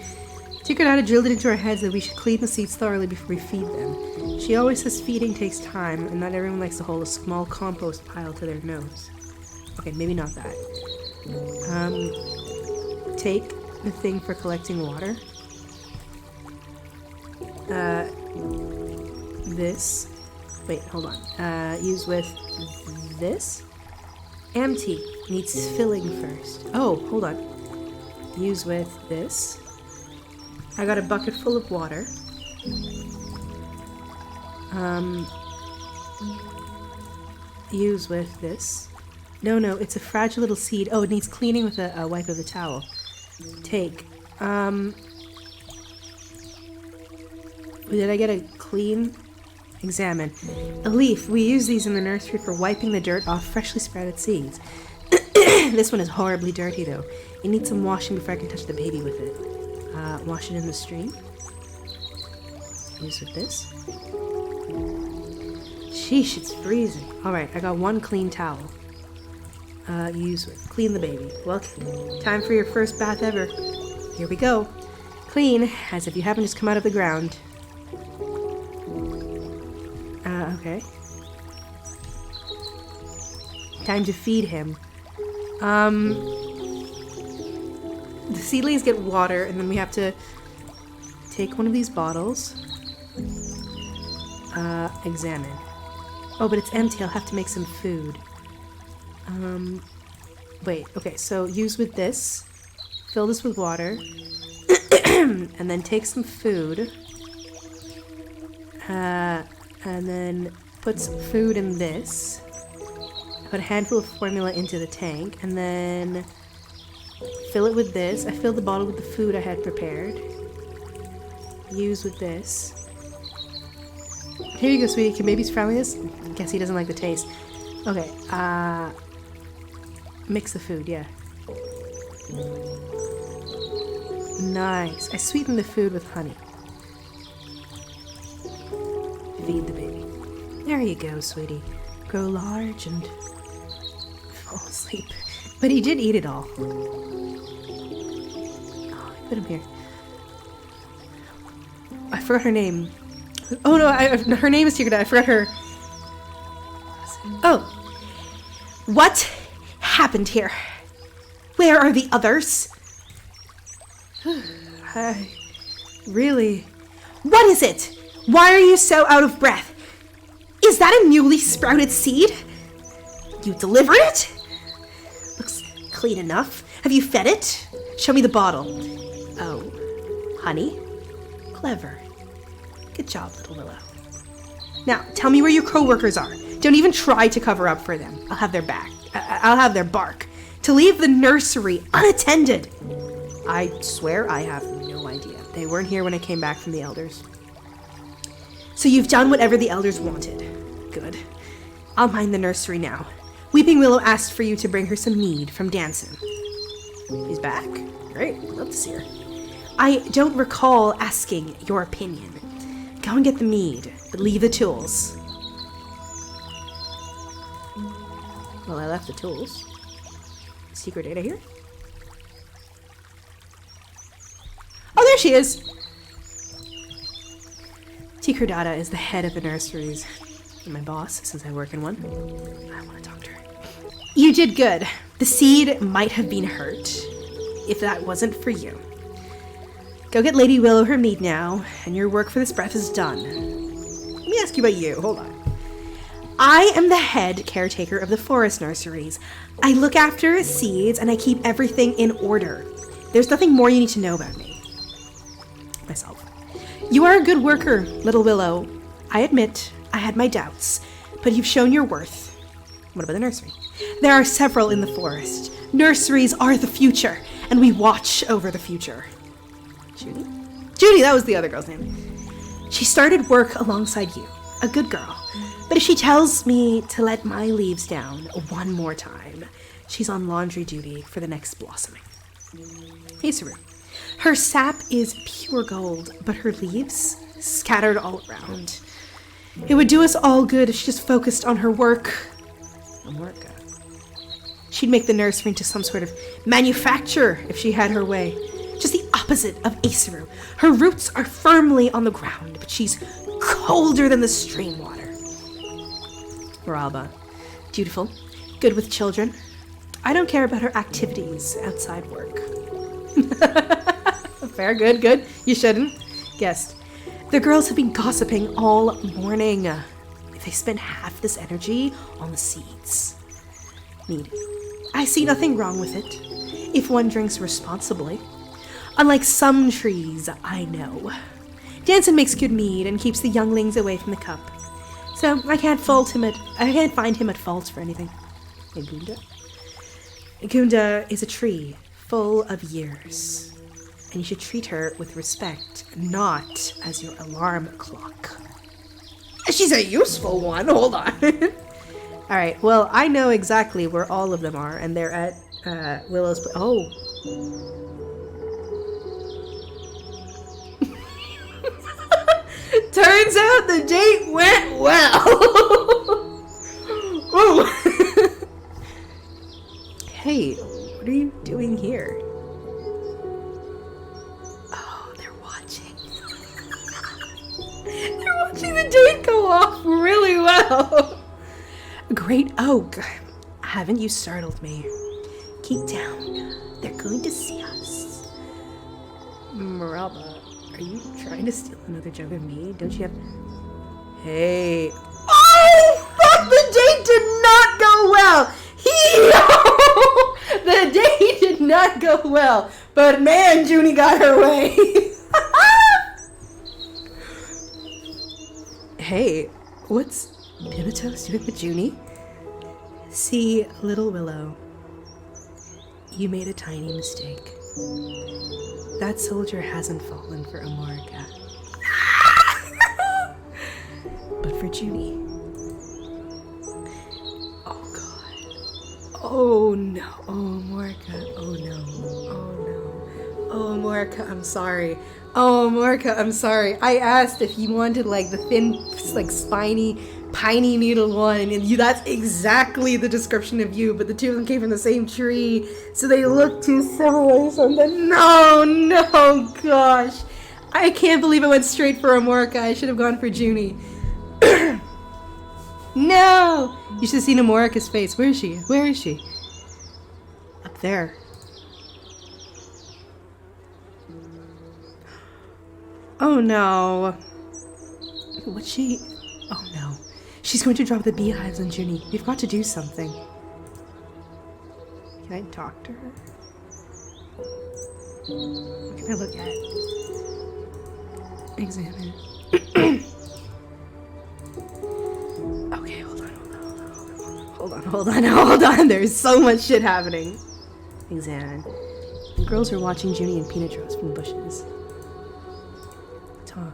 Tigredata drilled it into our heads that we should clean the seeds thoroughly before we feed them. She always says feeding takes time, and not everyone likes to hold a small compost pile to their nose. Okay, maybe not that. Take the thing for collecting water. This. Wait, hold on. Use with this. Empty. Needs filling first. Oh, hold on. Use with this. I got a bucket full of water. Use with this. No, it's a fragile little seed. Oh, it needs cleaning with a wipe of a towel. Take. Did I get a clean? Examine. A leaf. We use these in the nursery for wiping the dirt off freshly sprouted seeds. This one is horribly dirty, though. It needs some washing before I can touch the baby with it. Wash it in the stream. Use with this. Sheesh, it's freezing. Alright, I got one clean towel. Use with. Clean the baby. Welcome. Time for your first bath ever. Here we go. Clean, as if you haven't just come out of the ground. Okay. Time to feed him. The seedlings get water, and then we have to take one of these bottles. Examine. Oh, but it's empty. I'll have to make some food. Wait. Okay, so use with this. Fill this with water. And then take some food. And then put some food in this. Put a handful of formula into the tank, and then fill it with this. I filled the bottle with the food I had prepared. Use with this. Here you go, sweetie. Can babies fry with this? Guess he doesn't like the taste. Okay, mix the food, yeah. Nice. I sweetened the food with honey. Feed the baby. There you go, sweetie. Grow large and fall asleep. But he did eat it all. Oh, I put him here. I forgot her name. Oh no, her name is Tigredata. I forgot her. Oh. What happened here? Where are the others? Really? What is it? Why are you so out of breath? Is that a newly sprouted seed? You delivered it? Looks clean enough. Have you fed it? Show me the bottle. Oh, honey? Clever. Good job, little Willow. Now, tell me where your co-workers are. Don't even try to cover up for them. I'll have their back. I'll have their bark. To leave the nursery unattended. I swear I have no idea. They weren't here when I came back from the elders. So you've done whatever the elders wanted. Good. I'll mind the nursery now. Weeping Willow asked for you to bring her some mead from Danson. He's back? Great. Love to see her. I don't recall asking your opinion. Go and get the mead, but leave the tools. Well, I left the tools. Secret data here? Oh, there she is! Tikurdata is the head of the nurseries, and my boss, since I work in one. I want to talk to her. You did good. The seed might have been hurt, if that wasn't for you. Go get Lady Willow her mead now, and your work for this breath is done. Let me ask you about you. Hold on. I am the head caretaker of the forest nurseries. I look after seeds, and I keep everything in order. There's nothing more you need to know about me. Myself. You are a good worker, little Willow. I admit I had my doubts, but you've shown your worth. What about the nursery? There are several in the forest. Nurseries are the future, and we watch over the future. Judy? Judy, that was the other girl's name. She started work alongside you. A good girl. But if she tells me to let my leaves down one more time, she's on laundry duty for the next blossoming. Hey, Saru. Her sap is pure gold, but her leaves scattered all around. It would do us all good if she just focused on her work. Amorka. She'd make the nursery into some sort of manufacturer if she had her way. Just the opposite of Asaru. Her roots are firmly on the ground, but she's colder than the stream water. Ralba. Dutiful. Good with children. I don't care about her activities outside work. Fair, good, good. You shouldn't. Guessed. The girls have been gossiping all morning. If they spend half this energy on the seeds. Mead. I see nothing wrong with it, if one drinks responsibly. Unlike some trees I know. Danson makes good mead and keeps the younglings away from the cup. So I can't find him at fault for anything. And Gunda? Gunda is a tree full of years. And you should treat her with respect, not as your alarm clock. She's a useful one, hold on. Alright, well, I know exactly where all of them are, and they're at Willow's... Oh. Turns out the date went well. Ooh. Hey, what are you doing here? Oh, they're watching. They're watching the date go off really well. Great oak. Haven't you startled me? Keep down. They're going to see us. Maralba. Are you trying to steal another jug of mead? Don't you have... Hey. Oh, fuck! The date did not go well! The date did not go well. But man, Junie got her way. Hey, what's Pimitos doing with Junie? See, little Willow. You made a tiny mistake. That soldier hasn't fallen for Amorica. But for Junie. Oh god. Oh no. Oh Amorica. Oh no. Oh no. Oh Amorica, I'm sorry. Oh Amorica, I'm sorry. I asked if you wanted like the thin, like spiny, piney needle one, and that's exactly the description of you, but the two of them came from the same tree, so they look too similar or something. No, gosh. I can't believe I went straight for Amorica. I should have gone for Junie. No! You should have seen Amorica's face. Where is she? Where is she? Up there. Oh no. What's she... Oh no. She's going to drop the beehives on Junie. We've got to do something. Can I talk to her? What can I look at? Examine. Okay, hold on. There's so much shit happening. Examine. The girls are watching Junie and Peanut Rose from the bushes. Talk.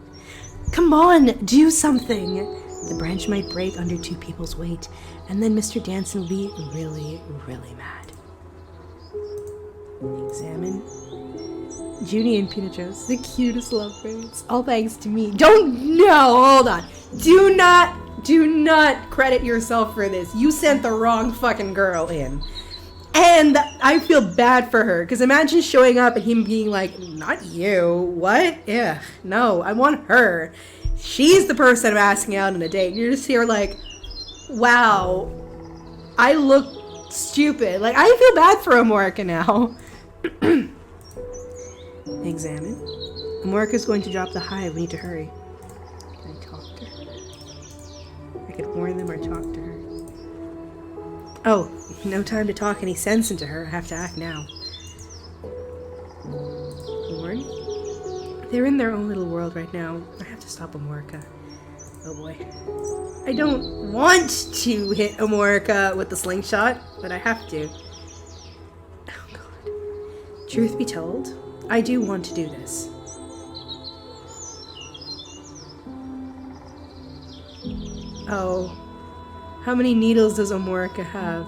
Come on, do something. The branch might break under two people's weight, and then Mr. Danson will be really, really mad. Examine. Junie and Pinachos, the cutest lovebirds. All thanks to me. Hold on. Do not credit yourself for this. You sent the wrong fucking girl in. And I feel bad for her, because imagine showing up and him being like, not you, what? Ugh, no, I want her. She's the person I'm asking out on a date. You're just here like, wow, I look stupid. Like, I feel bad for Amorica now. Examine. Amorica's going to drop the hive. We need to hurry. Can I talk to her? I could warn them or talk to her. Oh, no time to talk any sense into her. I have to act now. Warn? They're in their own little world right now. I have to stop Amorica. Oh boy. I don't want to hit Amorica with the slingshot, but I have to. Oh god. Truth be told, I do want to do this. Oh. How many needles does Amorica have?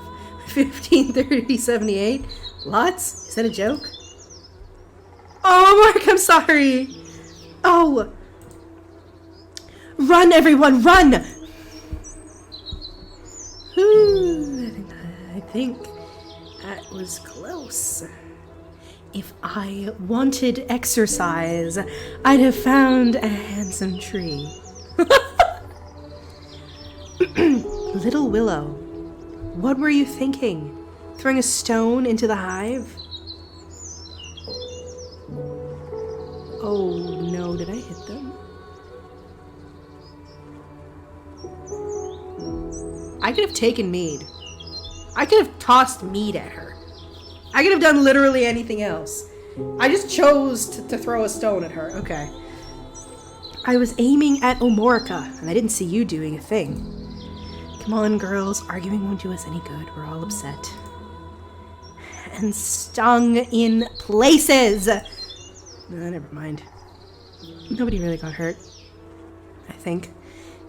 15, 30, 78? Lots? Is that a joke? Oh, Amorica, I'm sorry. Oh. Run, everyone, run! Whew, I think that was close. If I wanted exercise, I'd have found a handsome tree. Little Willow, what were you thinking? Throwing a stone into the hive? Oh no, did I hit them? I could have taken mead. I could have tossed mead at her. I could have done literally anything else. I just chose to throw a stone at her. Okay. I was aiming at Amorica, and I didn't see you doing a thing. Come on, girls. Arguing won't do us any good. We're all upset. And stung in places! Never mind. Nobody really got hurt. I think.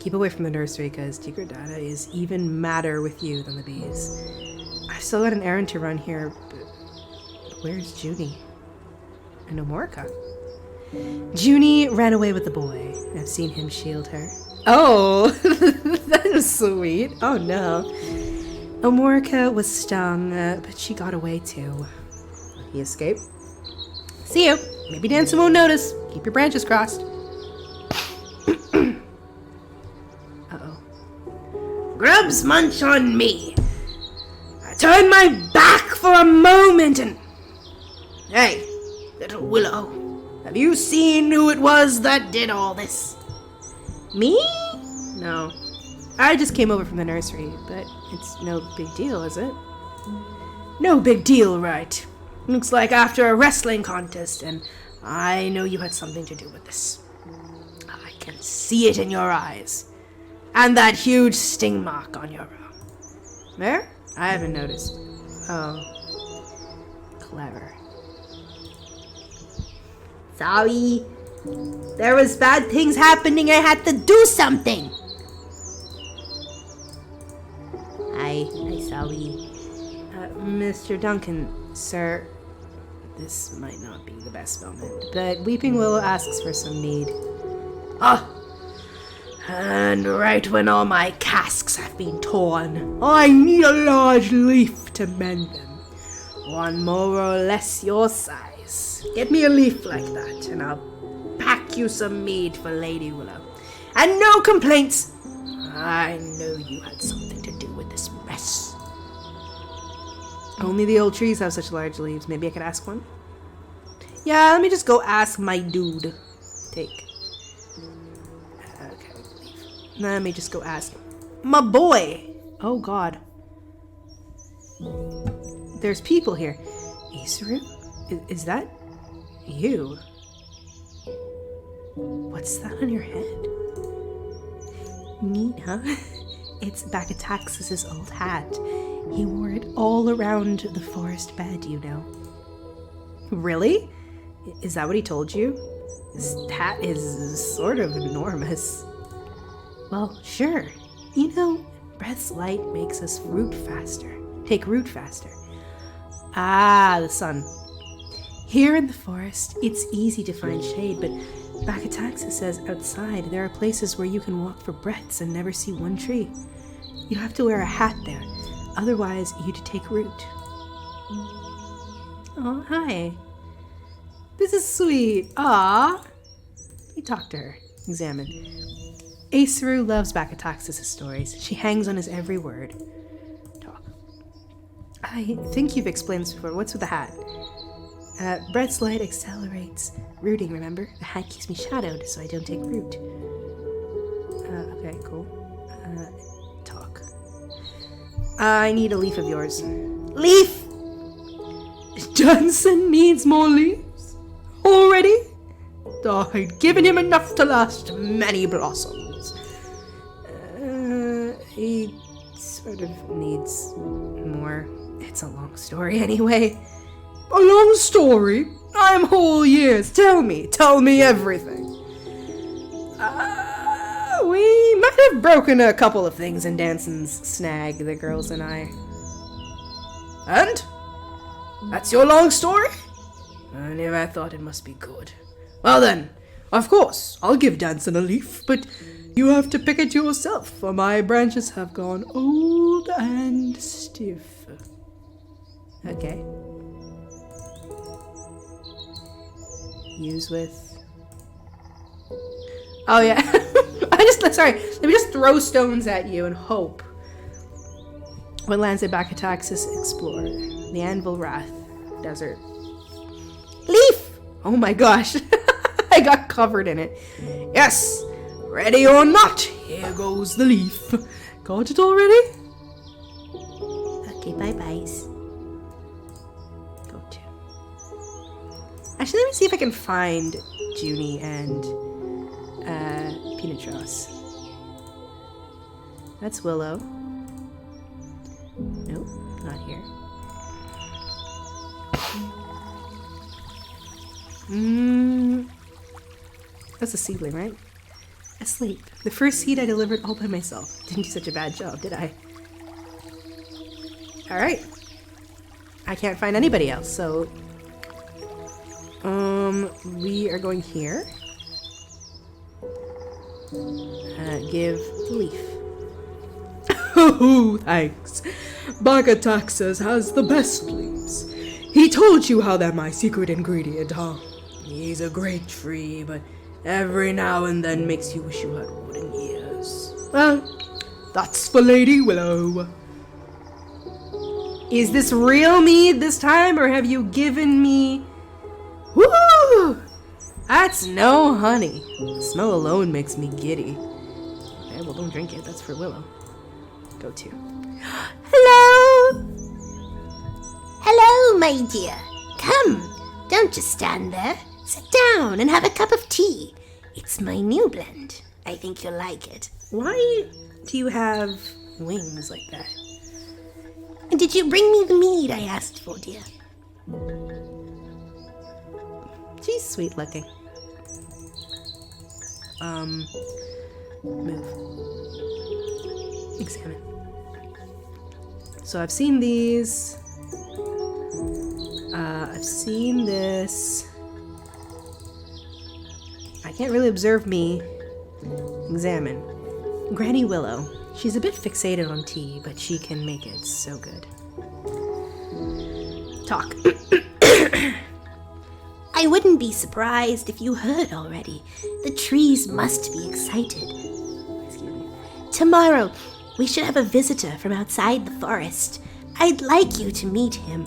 Keep away from the nursery, because Tigradata is even madder with you than the bees. I've still got an errand to run here, but where's Junie? And Amorica? Junie ran away with the boy. I've seen him shield her. Oh, that is sweet. Oh no. Amorica was stung, but she got away too. He escaped. See you. Maybe Dancer won't notice. Keep your branches crossed. Uh-oh. Grubs munch on me. I turned my back for a moment and... Hey, little Willow, have you seen who it was that did all this? Me? No. I just came over from the nursery, but it's no big deal, is it? No big deal, right? Looks like after a wrestling contest, and I know you had something to do with this. I can see it in your eyes. And that huge sting mark on your brow. There? I haven't noticed. Oh. Clever. Sorry. There was bad things happening. I had to do something. Hi, sorry. Mr. Duncan, sir. This might not be the best moment, but Weeping Willow asks for some mead. Ah! And right when all my casks have been torn, I need a large leaf to mend them. One more or less your size. Get me a leaf like that, and I'll pack you some mead for Lady Willow. And no complaints! I know you had something to do with this mess. Only the old trees have such large leaves. Maybe I could ask one? Yeah, let me just go ask my dude. Take. Okay, leave. Let me just go ask. My boy! Oh, God. There's people here. Isaru? Is that you? What's that on your head? Neat, huh? It's Bacataxis' old hat. He wore it all around the forest bed, you know. Really? Is that what he told you? His hat is sort of enormous. Well, sure. You know, breath's light makes us take root faster. Ah, the sun. Here in the forest, it's easy to find shade, but Bakataxa says outside there are places where you can walk for breaths and never see one tree. You have to wear a hat there, otherwise you'd take root. Oh, hi. This is sweet. Ah. You talk to her. Examine. Asaru loves Bakataxis' stories. She hangs on his every word. Talk. I think you've explained this before. What's with the hat? Brett's light accelerates rooting, remember? The hat keeps me shadowed so I don't take root. Okay, cool. Talk. I need a leaf of yours. Leaf! Johnson needs more leaves? Already? Oh, I'd given him enough to last many blossoms. He sort of needs more. It's a long story anyway. A long story? I'm whole ears. Tell me everything. We might have broken a couple of things in Danson's snag, the girls and I. And? That's your long story? I never thought it must be good. Well then, of course, I'll give Danson a leaf, but you have to pick it yourself, for my branches have gone old and stiff. Okay. Use with... Oh yeah. Sorry, let me just throw stones at you and hope. What lands at Bakataxis Explorer? The Anvil Wrath Desert. Leaf! Oh my gosh. I got covered in it. Yes! Ready or not, here goes the leaf. Got it already? Okay, bye-byes. Go to. Actually, let me see if I can find Junie and Peanut Dross. That's Willow. Nope, not here. That's a seedling, right? Asleep. The first seed I delivered all by myself. Didn't do such a bad job, did I? Alright. I can't find anybody else, so... we are going here. Give the leaf. Oh, thanks. Bakataxis has the best leaves. He told you how they're my secret ingredient, huh? He's a great tree, but every now and then makes you wish you had wooden ears. Well, that's for Lady Willow. Is this real mead this time, or have you given me... Woo! That's no honey. The smell alone makes me giddy. Okay, well, don't drink it. That's for Willow. Go to. Hello! Hello, my dear. Come, don't just stand there. Sit down and have a cup of tea. It's my new blend. I think you'll like it. Why do you have wings like that? And did you bring me the mead I asked for, dear? She's sweet looking. Move. Examine. So I've seen these. I've seen this. I can't really observe me. Examine. Granny Willow. She's a bit fixated on tea, but she can make it so good. Talk. I wouldn't be surprised if you heard already. The trees must be excited. Excuse me. Tomorrow, we should have a visitor from outside the forest. I'd like you to meet him.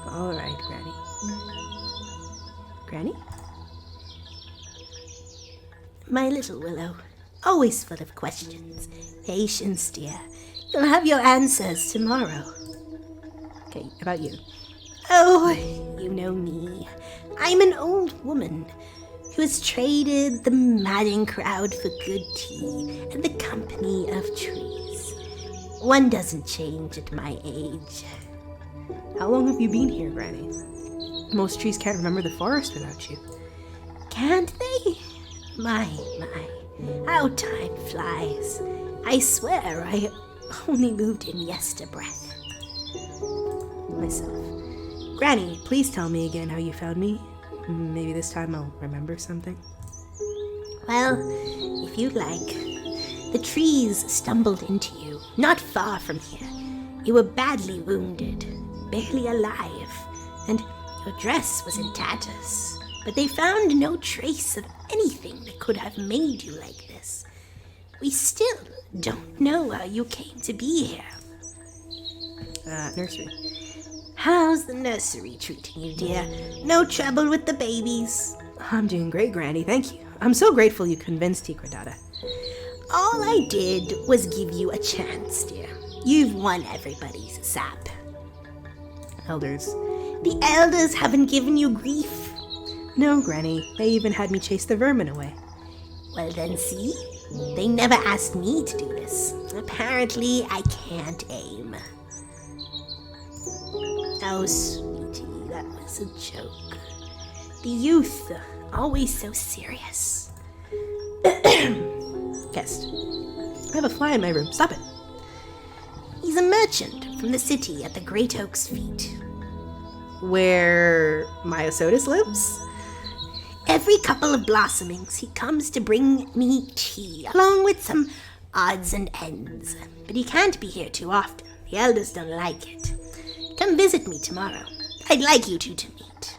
All right, Granny. Granny? My little Willow, always full of questions. Patience, dear. You'll have your answers tomorrow. Okay, about you. Oh, you know me. I'm an old woman who has traded the madding crowd for good tea and the company of trees. One doesn't change at my age. How long have you been here, Granny? Most trees can't remember the forest without you. Can't they? My, how time flies. I swear I only moved in yesterbreath. Myself. Granny, please tell me again how you found me. Maybe this time I'll remember something. Well, if you'd like. The trees stumbled into you, not far from here. You were badly wounded, barely alive, and your dress was in tatters. But they found no trace of anything that could have made you like this. We still don't know how you came to be here. Nursery. How's the nursery treating you, dear? No trouble with the babies? I'm doing great, Granny, thank you. I'm so grateful you convinced Ticradata. All I did was give you a chance, dear. You've won everybody's sap. Elders. The elders haven't given you grief. No, Granny. They even had me chase the vermin away. Well then, see? They never asked me to do this. Apparently, I can't aim. Oh, sweetie, that was a joke. The youth, always so serious. Guest. I have a fly in my room. Stop it. He's a merchant from the city at the Great Oak's feet. Where Myosotis lives? Every couple of blossomings, he comes to bring me tea, along with some odds and ends. But he can't be here too often. The elders don't like it. Come visit me tomorrow. I'd like you two to meet.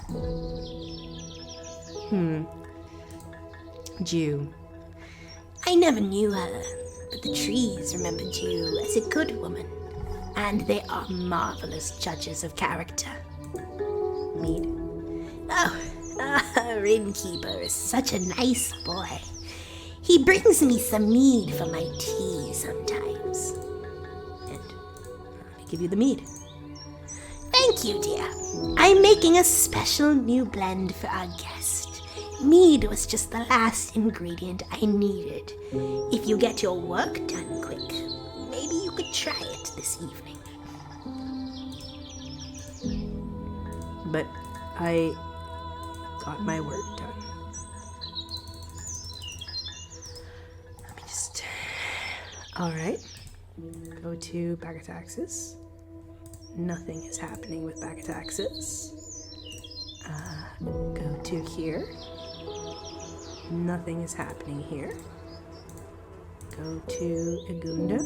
Jew. I never knew her, but the trees remembered you as a good woman. And they are marvelous judges of character. Mead. Oh, Innkeeper is such a nice boy. He brings me some mead for my tea sometimes. And I give you the mead. Thank you, dear. I'm making a special new blend for our guest. Mead was just the last ingredient I needed. If you get your work done quick, maybe you could try it this evening. But I got my work done. Let me just... Alright. Go to Bagataxis. Nothing is happening with Bagataxis. Go to here. Nothing is happening here. Go to Igunda.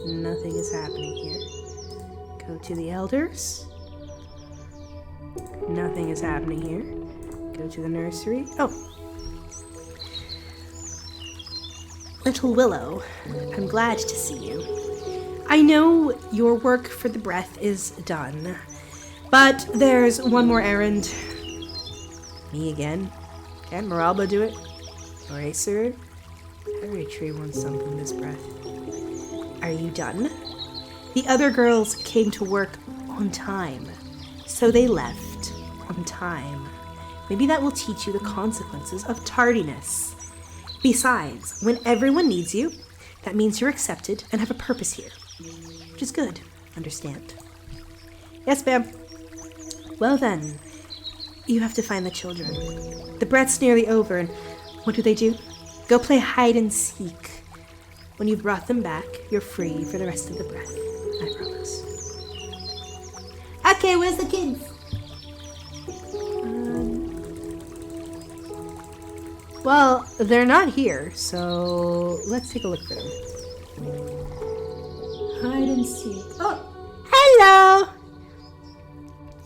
Nothing is happening here. Go to the Elders. Nothing is happening here. Go to the nursery. Oh! Little Willow, I'm glad to see you. I know your work for the breath is done, but there's one more errand. Me again? Can't Maralba do it? Or Acer? Every tree wants something this breath. Are you done? The other girls came to work on time, so they left on time. Maybe that will teach you the consequences of tardiness. Besides, when everyone needs you, that means you're accepted and have a purpose here. Which is good, understand? Yes, ma'am. Well then, you have to find the children. The breath's nearly over, and what do? Go play hide and seek. When you've brought them back, you're free for the rest of the breath. I promise. Okay, where's the kids? Well, they're not here, so let's take a look for them. Hide and seek. Oh, hello!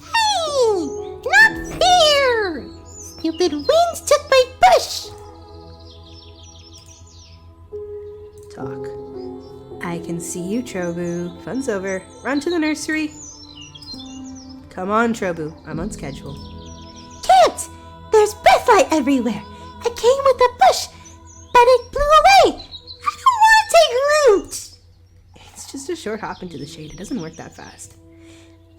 Hey! Not fair! Stupid winds took my bush! Talk. I can see you, Trobu. Fun's over. Run to the nursery. Come on, Trobu. I'm on schedule. Can't! There's breathlight everywhere. I came with a bush, but it blew away. I don't want to take root. It's just a short hop into the shade. It doesn't work that fast.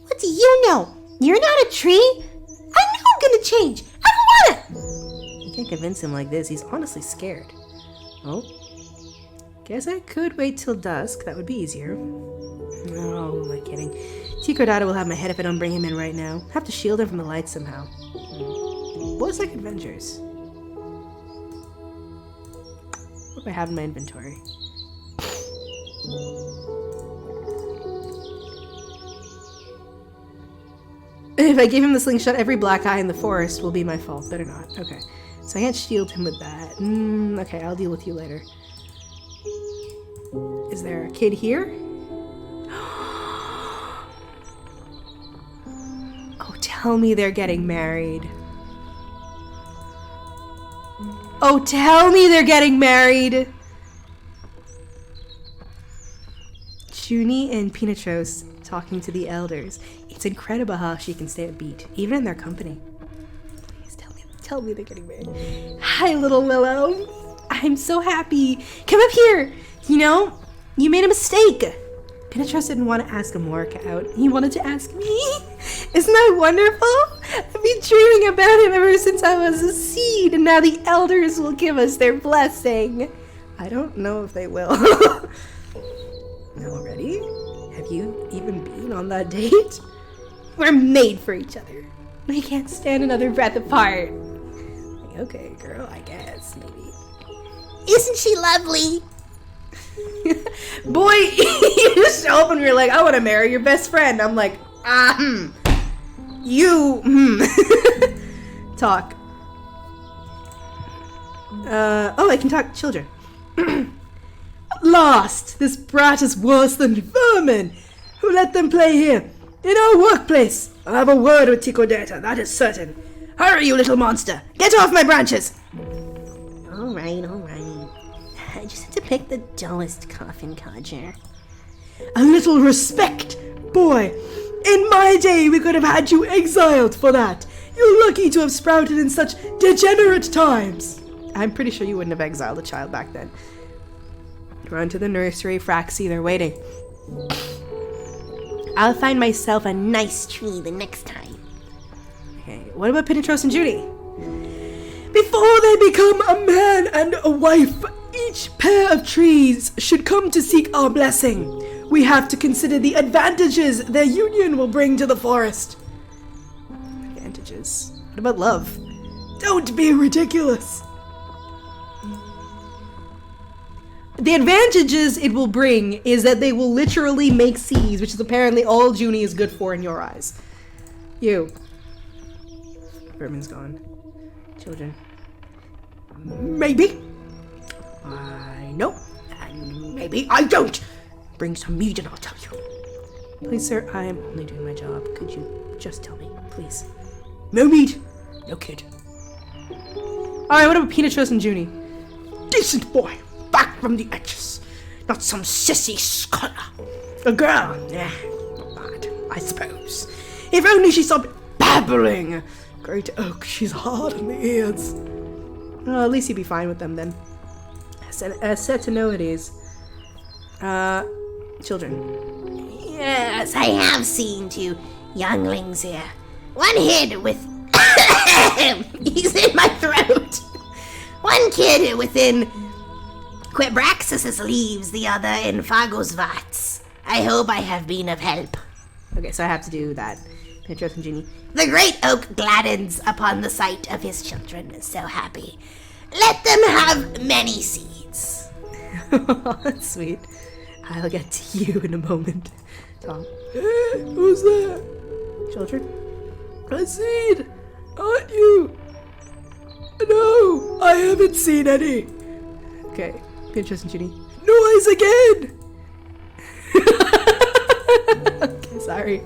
What do you know? You're not a tree. I know I'm gonna change. I don't wanna. You can't convince him like this. He's honestly scared. Oh. Guess I could wait till dusk. That would be easier. No, who am I kidding? Ticradata will have my head if I don't bring him in right now. Have to shield him from the light somehow. Boys like adventures. What do I have in my inventory? If I give him the slingshot, every black eye in the forest will be my fault. Better not. Okay. So I can't shield him with that. Okay, I'll deal with you later. Is there a kid here? Oh, tell me they're getting married. Oh, tell me they're getting married! Junie and Pinatros talking to the elders. It's incredible how she can stay a beat, even in their company. Please tell me they're getting married. Hi, little Willow. I'm so happy. Come up here. You know, you made a mistake. Pinatros didn't want to ask him out. He wanted to ask me. Isn't that wonderful? I've been dreaming about him ever since I was a seed, and now the elders will give us their blessing. I don't know if they will. Already? Have you even been on that date? We're made for each other. We can't stand another breath apart. Like, okay, girl, I guess, maybe. Isn't she lovely? Boy, you just show up and you're like, I want to marry your best friend. I'm like, Talk. Oh, I can talk to children. Lost! This brat is worse than vermin! Who let them play here? In our workplace! I'll have a word with Ticodata, that is certain. Hurry, you little monster! Get off my branches! Alright. I just had to pick the dullest coffin codger. A little respect, boy! In my day, we could have had you exiled for that! You're lucky to have sprouted in such degenerate times! I'm pretty sure you wouldn't have exiled a child back then. Run to the nursery, Fraxie, they're waiting. I'll find myself a nice tree the next time. Okay, what about Pinatros and Judy? Before they become a man and a wife, each pair of trees should come to seek our blessing. We have to consider the advantages their union will bring to the forest. Advantages? What about love? Don't be ridiculous. The advantages it will bring is that they will literally make seeds, which is apparently all Junie is good for in your eyes. You. Vermin's gone. Children. Maybe. I know. And maybe I don't. Bring some meat and I'll tell you. Please, sir, I am only doing my job. Could you just tell me, please? No meat. No kid. Alright, what about Pinatros and Junie? Decent boy. Back from the edges. Not some sissy scholar. A girl. Nah, not bad, I suppose. If only she stopped babbling. Great oak, she's hard on the ears. Well, at least you'd be fine with them then. Set to know it is. Children. Yes, I have seen two younglings here. One hid with... He's in my throat. One kid within Quebraxis's leaves, the other in Phagosvat's. I hope I have been of help. Okay, so I have to do that. Pinatros and Junie. The great oak gladdens upon the sight of his children, so happy. Let them have many seeds. That's sweet. I'll get to you in a moment. Tom. Who's that? Children? A seed! Aren't you? No, I haven't seen any. Okay, Pinatros and Junie. Noise again! Okay, sorry.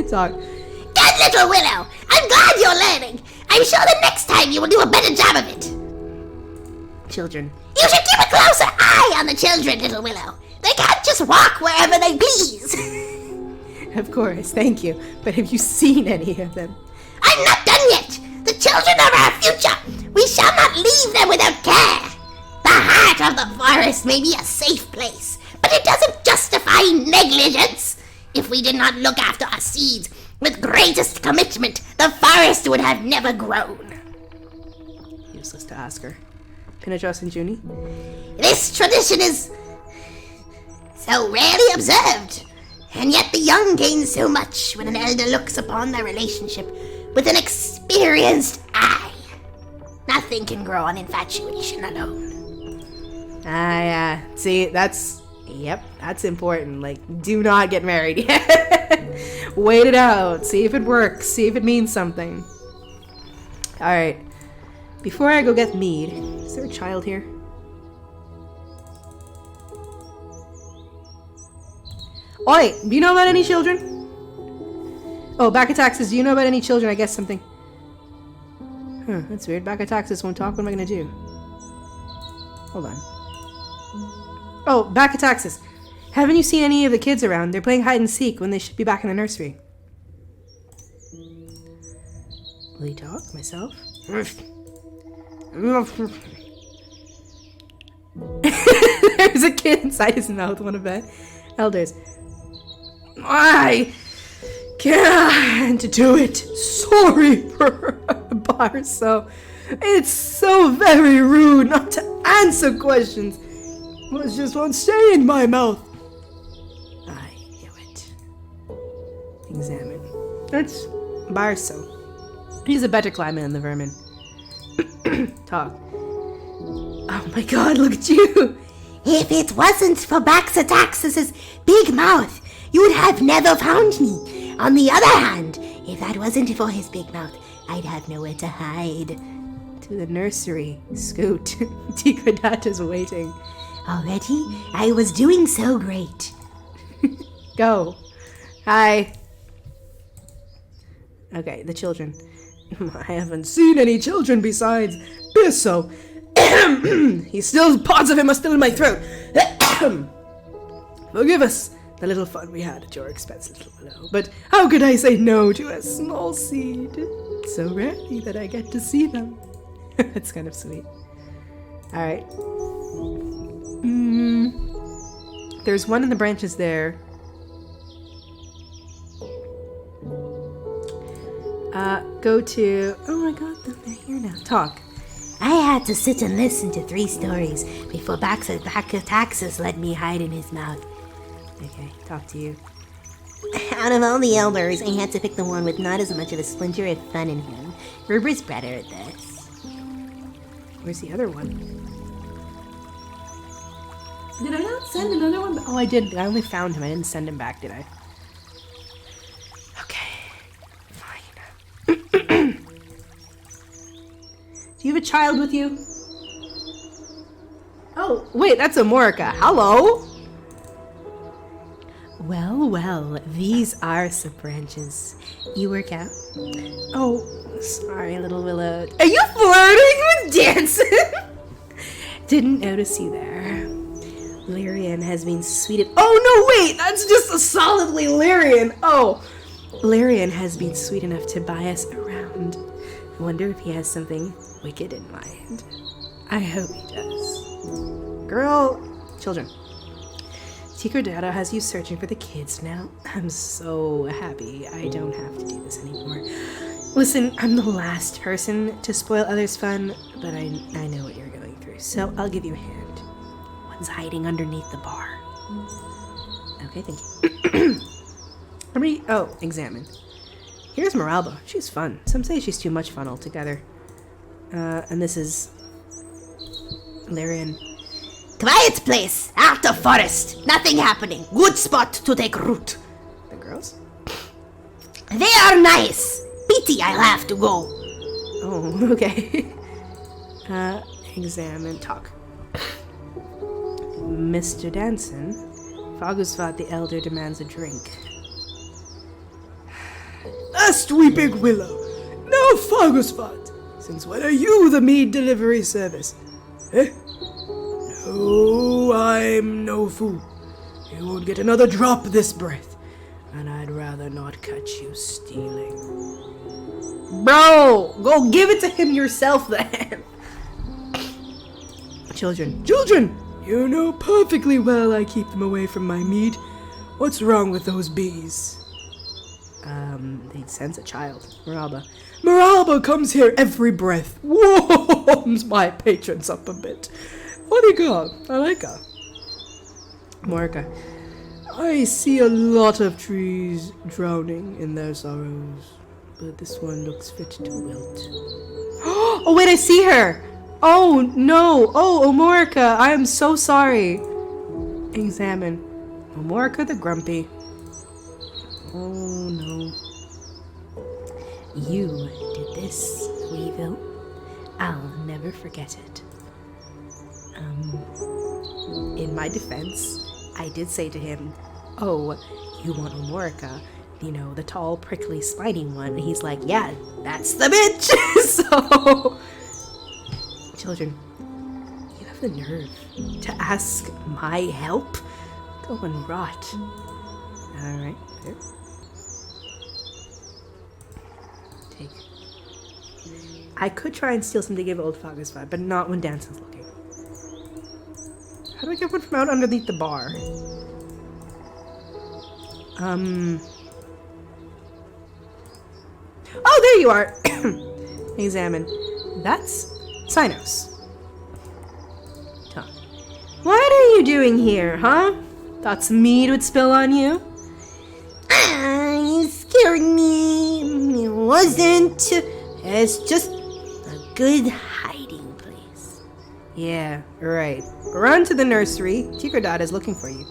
Talk. Good little Willow! I'm glad you're learning! I'm sure the next time you will do a better job of it! Children. You should keep a closer eye on the children, little Willow. They can't just walk wherever they please. Of course, thank you. But have you seen any of them? I'm not done yet! The children are our future! We shall not leave them without care! The heart of the forest may be a safe place, but it doesn't justify negligence. If we did not look after our seeds with greatest commitment, the forest would have never grown. Useless to ask her. Pinatros and Junie? This tradition is so rarely observed, and yet the young gain so much when an elder looks upon their relationship with an experienced eye. Nothing can grow on infatuation alone. See, that's important. Like, do not get married yet. Wait it out. See if it works. See if it means something. Alright. Before I go get mead, is there a child here? Oi! Do you know about any children? Oh, back of taxes. Do you know about any children? I guess something. Huh, that's weird. Back of taxes won't talk. What am I gonna do? Hold on. Oh, back of taxes. Haven't you seen any of the kids around? They're playing hide and seek when they should be back in the nursery. Will he talk? Myself? There's a kid inside his mouth, one of the elders. I can't do it. Sorry, Barso. It's so very rude not to answer questions. Words just won't stay in my mouth. I knew it. Examine. That's Barso. He's a better climber than the vermin. Talk. Oh my god, look at you! If it wasn't for Baxataxis's big mouth, you would have never found me. On the other hand, if that wasn't for his big mouth, I'd have nowhere to hide. To the nursery, Scoot. Tikadata's waiting. Already? I was doing so great. Go. Hi. Okay, the children. I haven't seen any children besides Bisso. He's still, parts of him are still in my throat. Forgive us the little fun we had at your expense, little willow. But how could I say no to a small seed? So rarely that I get to see them. That's kind of sweet. Alright. There's one in the branches there. Go to... Oh my god, they're here now. Talk. I had to sit and listen to 3 stories before Baxataxis let me hide in his mouth. Okay, talk to you. Out of all the elders, I had to pick the one with not as much of a splinter of fun in him. Ruber's better at this. Where's the other one? Did I not send another one? Oh, I did. I only found him. I didn't send him back, did I? Do you have a child with you? Oh, wait, that's Amorica. Hello? Well, well, these are some branches. You work out? Oh, sorry, little Willow. Are you flirting with Jansen? Didn't notice you there. Lyrian has been sweetened. Oh, no, wait, that's just a solidly Lyrian. Oh, Lyrian has been sweet enough to buy us around. I wonder if he has something wicked in mind. I hope he does. Girl, children. Tikerdata has you searching for the kids now. I'm so happy I don't have to do this anymore. Listen, I'm the last person to spoil others' fun, but I know what you're going through, so I'll give you a hand. One's hiding underneath the bar. Okay, thank you. Examine. Here's Moralba. She's fun. Some say she's too much fun altogether. And this is Lyrian. Quiet place! Out of forest! Nothing happening. Good spot to take root. The girls? They are nice. Pity I'll have to go. Oh, okay. Examine. Talk. Mr. Danson, Fagusvat the Elder demands a drink. Last weeping willow. Now Fagusvat. Since when are you the mead delivery service? Eh? No, I'm no fool. You won't get another drop this breath. And I'd rather not catch you stealing. Bro, go give it to him yourself then. Children, you know perfectly well I keep them away from my mead. What's wrong with those bees? They'd sense a child. Moralba comes here every breath. Warms my patrons up a bit. Funny girl, I like her. Morica, I see a lot of trees drowning in their sorrows, but this one looks fit to wilt. Oh wait, I see her! Oh no! Oh, Omorica, I am so sorry. Examine. Omorica the Grumpy. Oh no. You did this, Weevil. I'll never forget it. In my defense, I did say to him, oh, you want Omorica, you know, the tall, prickly, spiny one. And he's like, yeah, that's the bitch! So, children, you have the nerve to ask my help? Go and rot. Alright, there. Take. I could try and steal some to give Old Foggus vibe, but not when Danson's looking. How do I get one from out underneath the bar? Oh, there you are! Examine. That's Cynos. Tom. What are you doing here, huh? Thought some mead would spill on you? You scared me. It wasn't. It's just a good hiding place. Yeah, right. Run to the nursery. Tigradad is looking for you.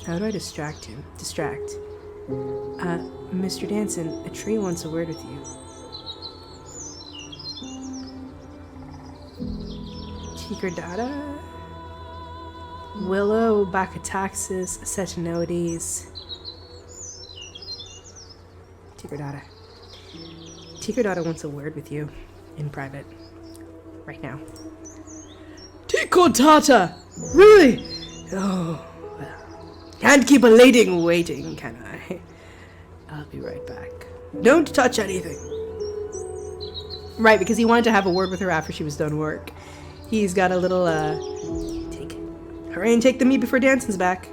How do I distract him? Distract. Mr. Danson, a tree wants a word with you. Tigradada? Willow, Bacataxis, Acetinoides. Tigradada. Tigradada wants a word with you. In private. Right now. Tigradada! Really? Oh, well. Can't keep a lady waiting, can I? I'll be right back. Don't touch anything. Right, because he wanted to have a word with her after she was done work. He's got a little, hurry and take the meat before Danson's back.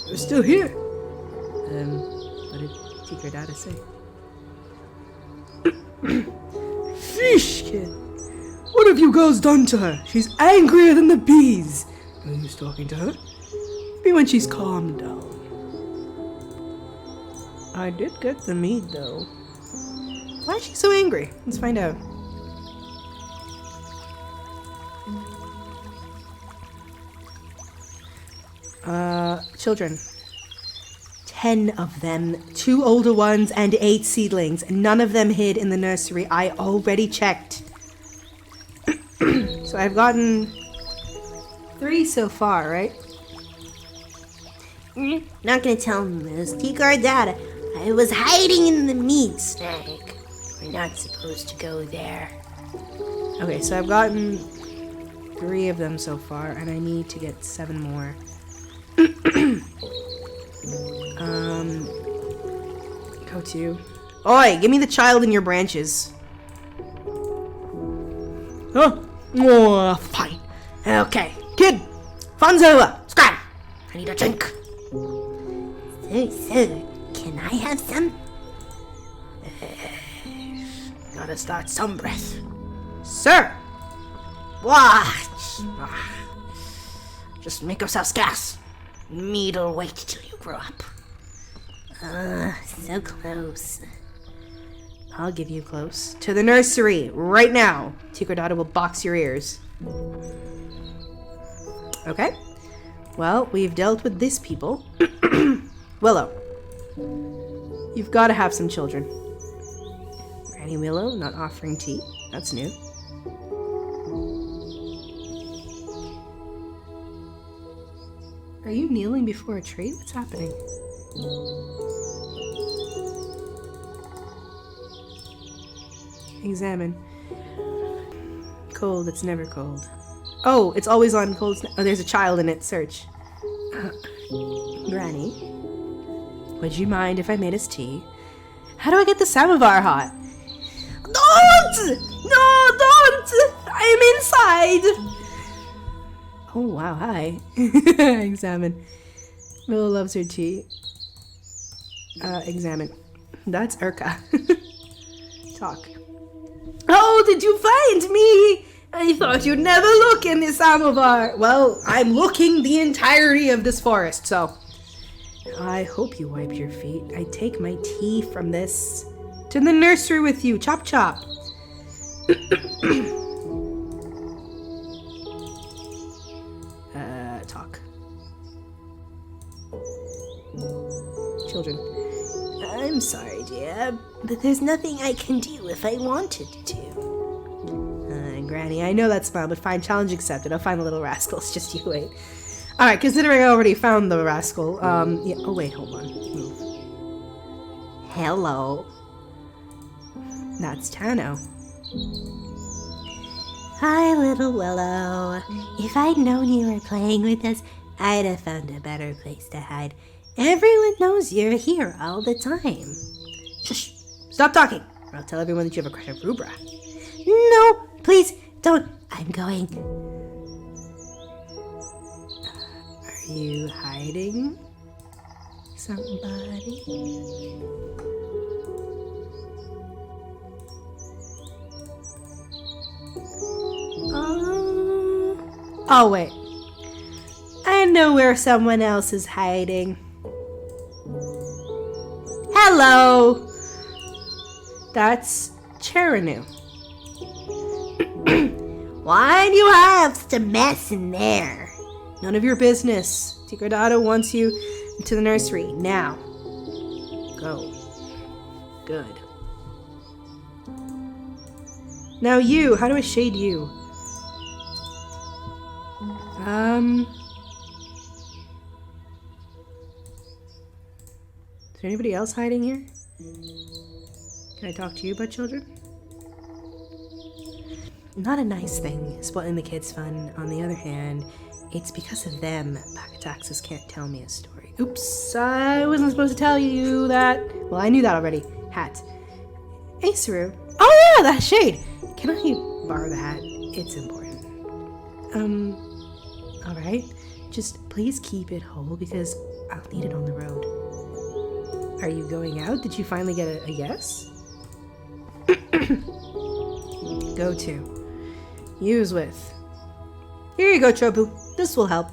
We're still here. What did Tigradada say? Fish, kid. What have you girls done to her? She's angrier than the bees. Who's talking to her? Maybe when she's calmed down. I did get the meat, though. Why is she so angry? Let's find out. Children. 10 of them. 2 older ones and 8 seedlings. None of them hid in the nursery. I already checked. So I've gotten 3 so far, right? Not gonna tell Miss Tigardata. I was hiding in the meat snack. We're not supposed to go there. Okay, so I've gotten 3 of them so far, and I need to get 7 more. Go to. Oi, give me the child in your branches. Huh? Oh, fine. Okay, kid, fun's over. Scram. I need a drink. So, can I have some? Gotta start some breath. Sir! Watch! Just make yourself scarce. Meat'll wait till you grow up. So close. I'll give you close. To the nursery, right now. Tigradada will box your ears. Okay. Well, we've dealt with this people. Willow. You've got to have some children. Granny Willow not offering tea. That's new. Are you kneeling before a tree? What's happening? Examine. Cold, it's never cold. Oh, it's always on cold. Oh, there's a child in it. Search. Granny, would you mind if I made us tea? How do I get the samovar hot? Don't! No, don't! I am inside! Oh, wow, hi. Examine. Willow loves her tea. Examine. That's Urka. Talk. Oh, did you find me? I thought you'd never look in this samovar. Well, I'm looking the entirety of this forest, so... I hope you wiped your feet. I take my tea from this. To the nursery with you. Chop chop. sorry, dear, but there's nothing I can do if I wanted to. Granny, I know that smile, but fine, challenge accepted. I'll find the little rascals, just you wait. Alright, considering I already found the rascal, yeah, oh wait, hold on. Move. Hello. That's Tano. Hi, little Willow. If I'd known you were playing with us, I'd have found a better place to hide. Everyone knows you're here all the time. Shush! Stop talking, or I'll tell everyone that you have a crush on Rubra. No, please, don't. I'm going. Are you hiding somebody? Oh, wait. I know where someone else is hiding. Hello! That's Cheranu. Why do you have such a mess in there? None of your business. Tigradado wants you into the nursery. Now. Go. Good. Now you. How do I shade you? Is there anybody else hiding here? Can I talk to you about children? Not a nice thing, spoiling the kids' fun. On the other hand, it's because of them Pacataxis can't tell me a story. Oops, I wasn't supposed to tell you that. Well, I knew that already. Hat. Hey, Saru. Oh yeah, that shade. Can I borrow the hat? It's important. Alright. Just please keep it whole because I'll need it on the road. Are you going out? Did you finally get a yes? Go to. Use with. Here you go, Chobu. This will help.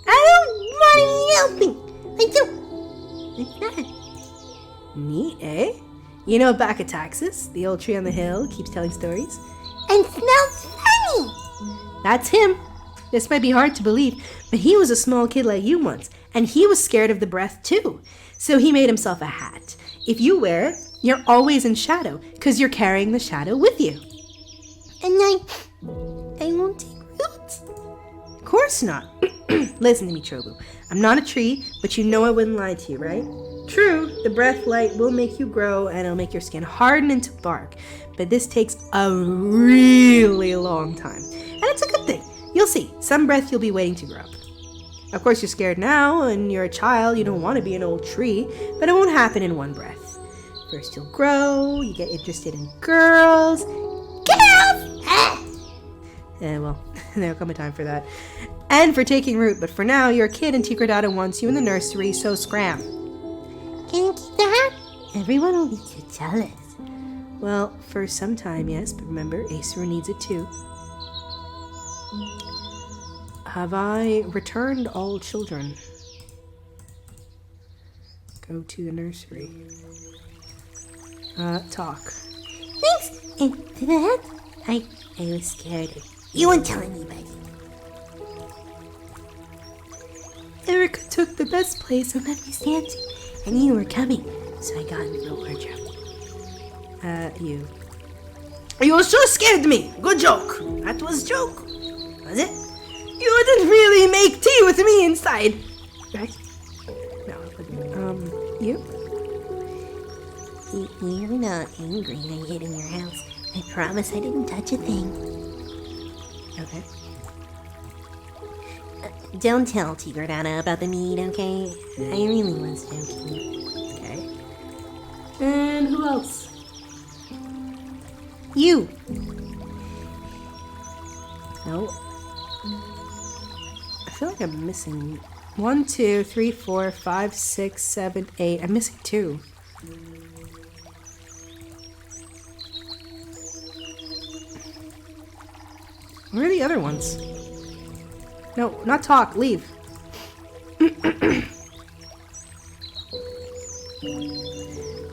I don't want you helping. I don't. It's not. Neat, eh? You know Bacataxis, the old tree on the hill, keeps telling stories? And smells funny. That's him. This might be hard to believe, but he was a small kid like you once, and he was scared of the breath too. So he made himself a hat. If you wear it, you're always in shadow, because you're carrying the shadow with you. And I won't take roots. Of course not. Listen to me, Chobu. I'm not a tree, but you know I wouldn't lie to you, right? True, the breath light will make you grow and it'll make your skin harden into bark, but this takes a really long time. And it's a good thing. You'll see, some breath you'll be waiting to grow up. Of course, you're scared now, and you're a child, you don't want to be an old tree, but it won't happen in one breath. First you'll grow, you get interested in girls. Girls! Well, there'll come a time for that. And for taking root, but for now, you're a kid and Tigradado wants you in the nursery, so scram. Can you keep the hat? Everyone will be too jealous. Well, for some time, yes, but remember, Acer needs it too. Have I returned all children? Go to the nursery. Talk. Thanks. And for that, I was scared. You weren't telling anybody. Erica took the best place and let me stand to. I knew you were coming, so I got into the wardrobe. You. You were so scared of me. Good joke. That was a joke. Was it? You didn't really make tea with me inside. Right? No, but, you? You're not angry I hid in your house. I promise I didn't touch a thing. Okay. Don't tell Tigradana about the meat, okay? I really was joking. Okay. And who else? You! No. I feel like I'm missing 1, 2, 3, 4, 5, 6, 7, 8. I'm missing 2. Where are the other ones? No, not talk. Leave.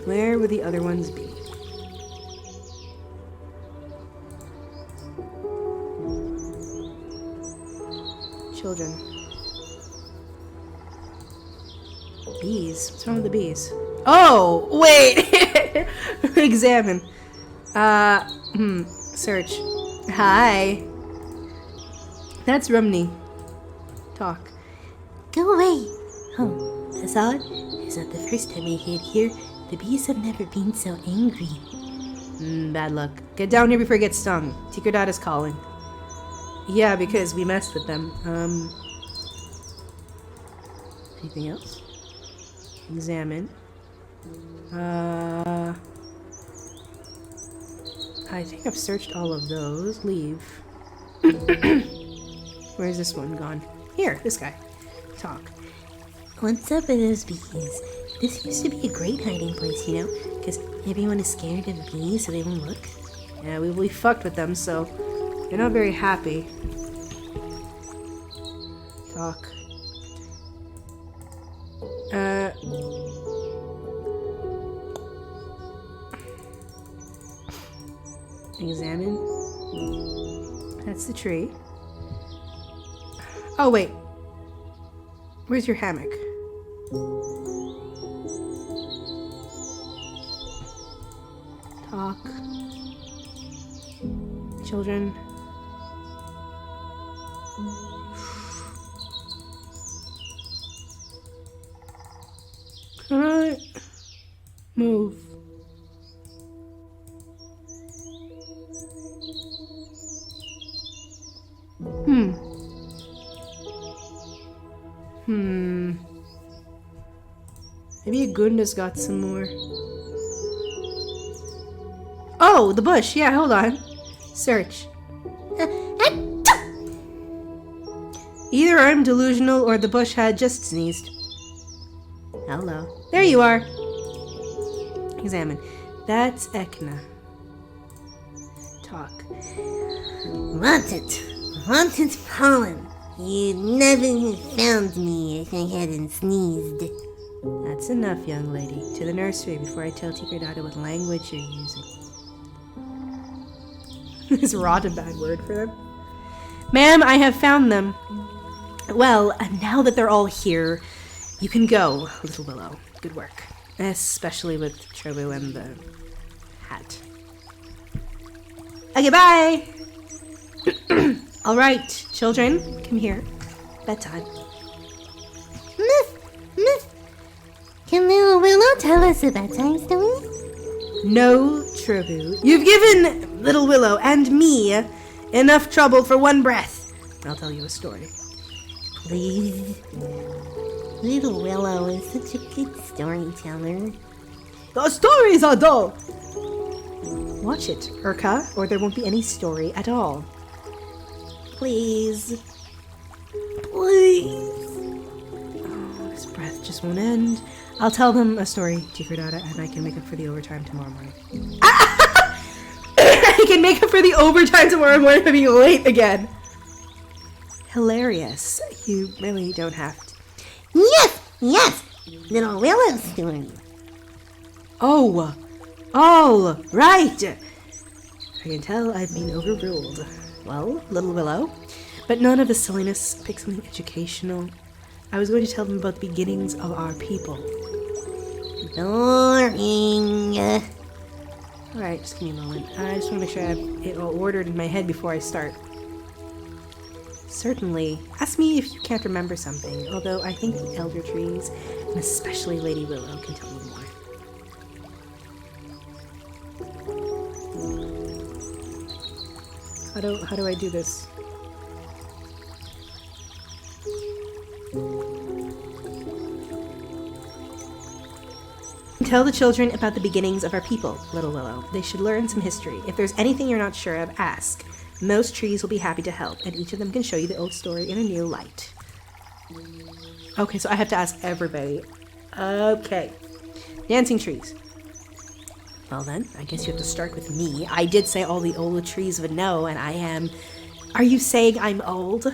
Where would the other ones be? Children. Bees? What's wrong with the bees? Oh, wait. Examine. Search. Hi. That's Rumney. Talk. Go away. Oh, that's odd. It's not the first time I hid here. The bees have never been so angry. Bad luck. Get down here before you get stung. Secret Dad is calling. Yeah, because we messed with them. Anything else? Examine. I think I've searched all of those. Leave. Where's this one gone? Here, this guy. Talk. What's up with those bees? This used to be a great hiding place, you know, because everyone is scared of bees, so they won't look. Yeah, we fucked with them, so they're not very happy. Talk. Examine. That's the tree. Oh, wait. Where's your hammock? Talk. Children. Can I move? Maybe Gunda's got some more. Oh, the bush. Yeah, hold on. Search. Either I'm delusional or the bush had just sneezed. Hello. There you are. Examine. That's Ekna. Talk. Wanted pollen. You'd never have found me if I hadn't sneezed. That's enough, young lady. To the nursery before I tell Tikerdata what language you're using. Is rot a bad word for them? Ma'am, I have found them. Well, now that they're all here, you can go, Little Willow. Good work. Especially with Trobu and the hat. Okay, bye! Alright, children, come here. Bedtime. Miss, can Little Willow tell us a bedtime story? No, Trobu. You've given Little Willow and me enough trouble for one breath. I'll tell you a story. Please. Little Willow is such a good storyteller. The stories are dull! Watch it, Urka, or there won't be any story at all. Please. Please. Oh, this breath just won't end. I'll tell them a story, Tikerdata, and I can make up for the overtime tomorrow morning. I can make up for the overtime tomorrow morning by being late again. Hilarious. You really don't have to. Yes, Little Willow's story. Oh, all right. I can tell I've been overruled. Well, Little Willow, but none of the silliness. Pick something educational. I was going to tell them about the beginnings of our people. Boring. Alright, just give me a moment. I just want to make sure I have it all ordered in my head before I start. Certainly. Ask me if you can't remember something, although I think the elder trees, and especially Lady Willow, can tell you more. How do I do this? Tell the children about the beginnings of our people, Little Willow. They should learn some history. If there's anything you're not sure of, ask. Most trees will be happy to help, and each of them can show you the old story in a new light. Okay, so I have to ask everybody. Okay. Dancing trees. Well then, I guess you have to start with me. I did say all the old trees would know, and I am... Are you saying I'm old?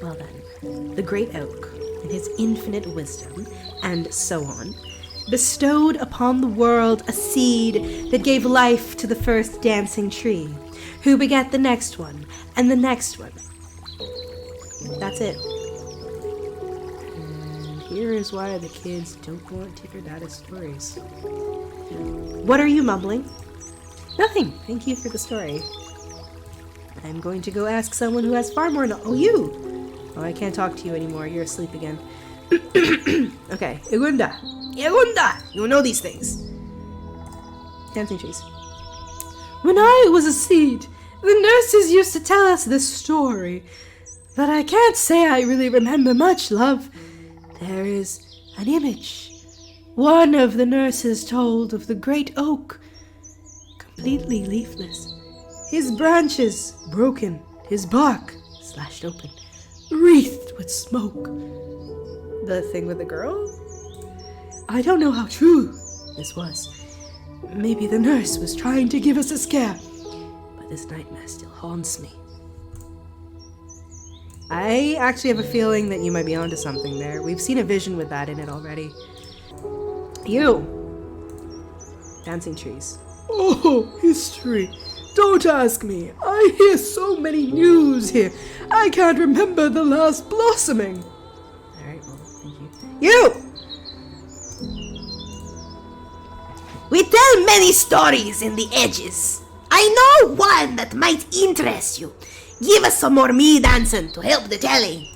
Well then, the great oak, in his infinite wisdom, and so on, bestowed upon the world a seed that gave life to the first dancing tree, who begat the next one, and the next one. That's it. And here is why the kids don't want Tinker Dada stories. What are you mumbling? Nothing. Thank you for the story. I'm going to go ask someone who has far more Oh, you! Oh, I can't talk to you anymore. You're asleep again. Okay. Igunda. You know these things. Dancing trees. When I was a seed, the nurses used to tell us this story. But I can't say I really remember much, love. There is an image. One of the nurses told of the great oak, completely leafless. His branches broken, his bark slashed open, wreathed with smoke. The thing with the girl? I don't know how true this was. Maybe the nurse was trying to give us a scare, but this nightmare still haunts me. I actually have a feeling that you might be onto something there. We've seen a vision with that in it already. You! Dancing trees. Oh, history. Don't ask me. I hear so many news here. I can't remember the last blossoming. Alright, well, thank you. You! We tell many stories in the edges. I know one that might interest you. Give us some more me dancing to help the telling.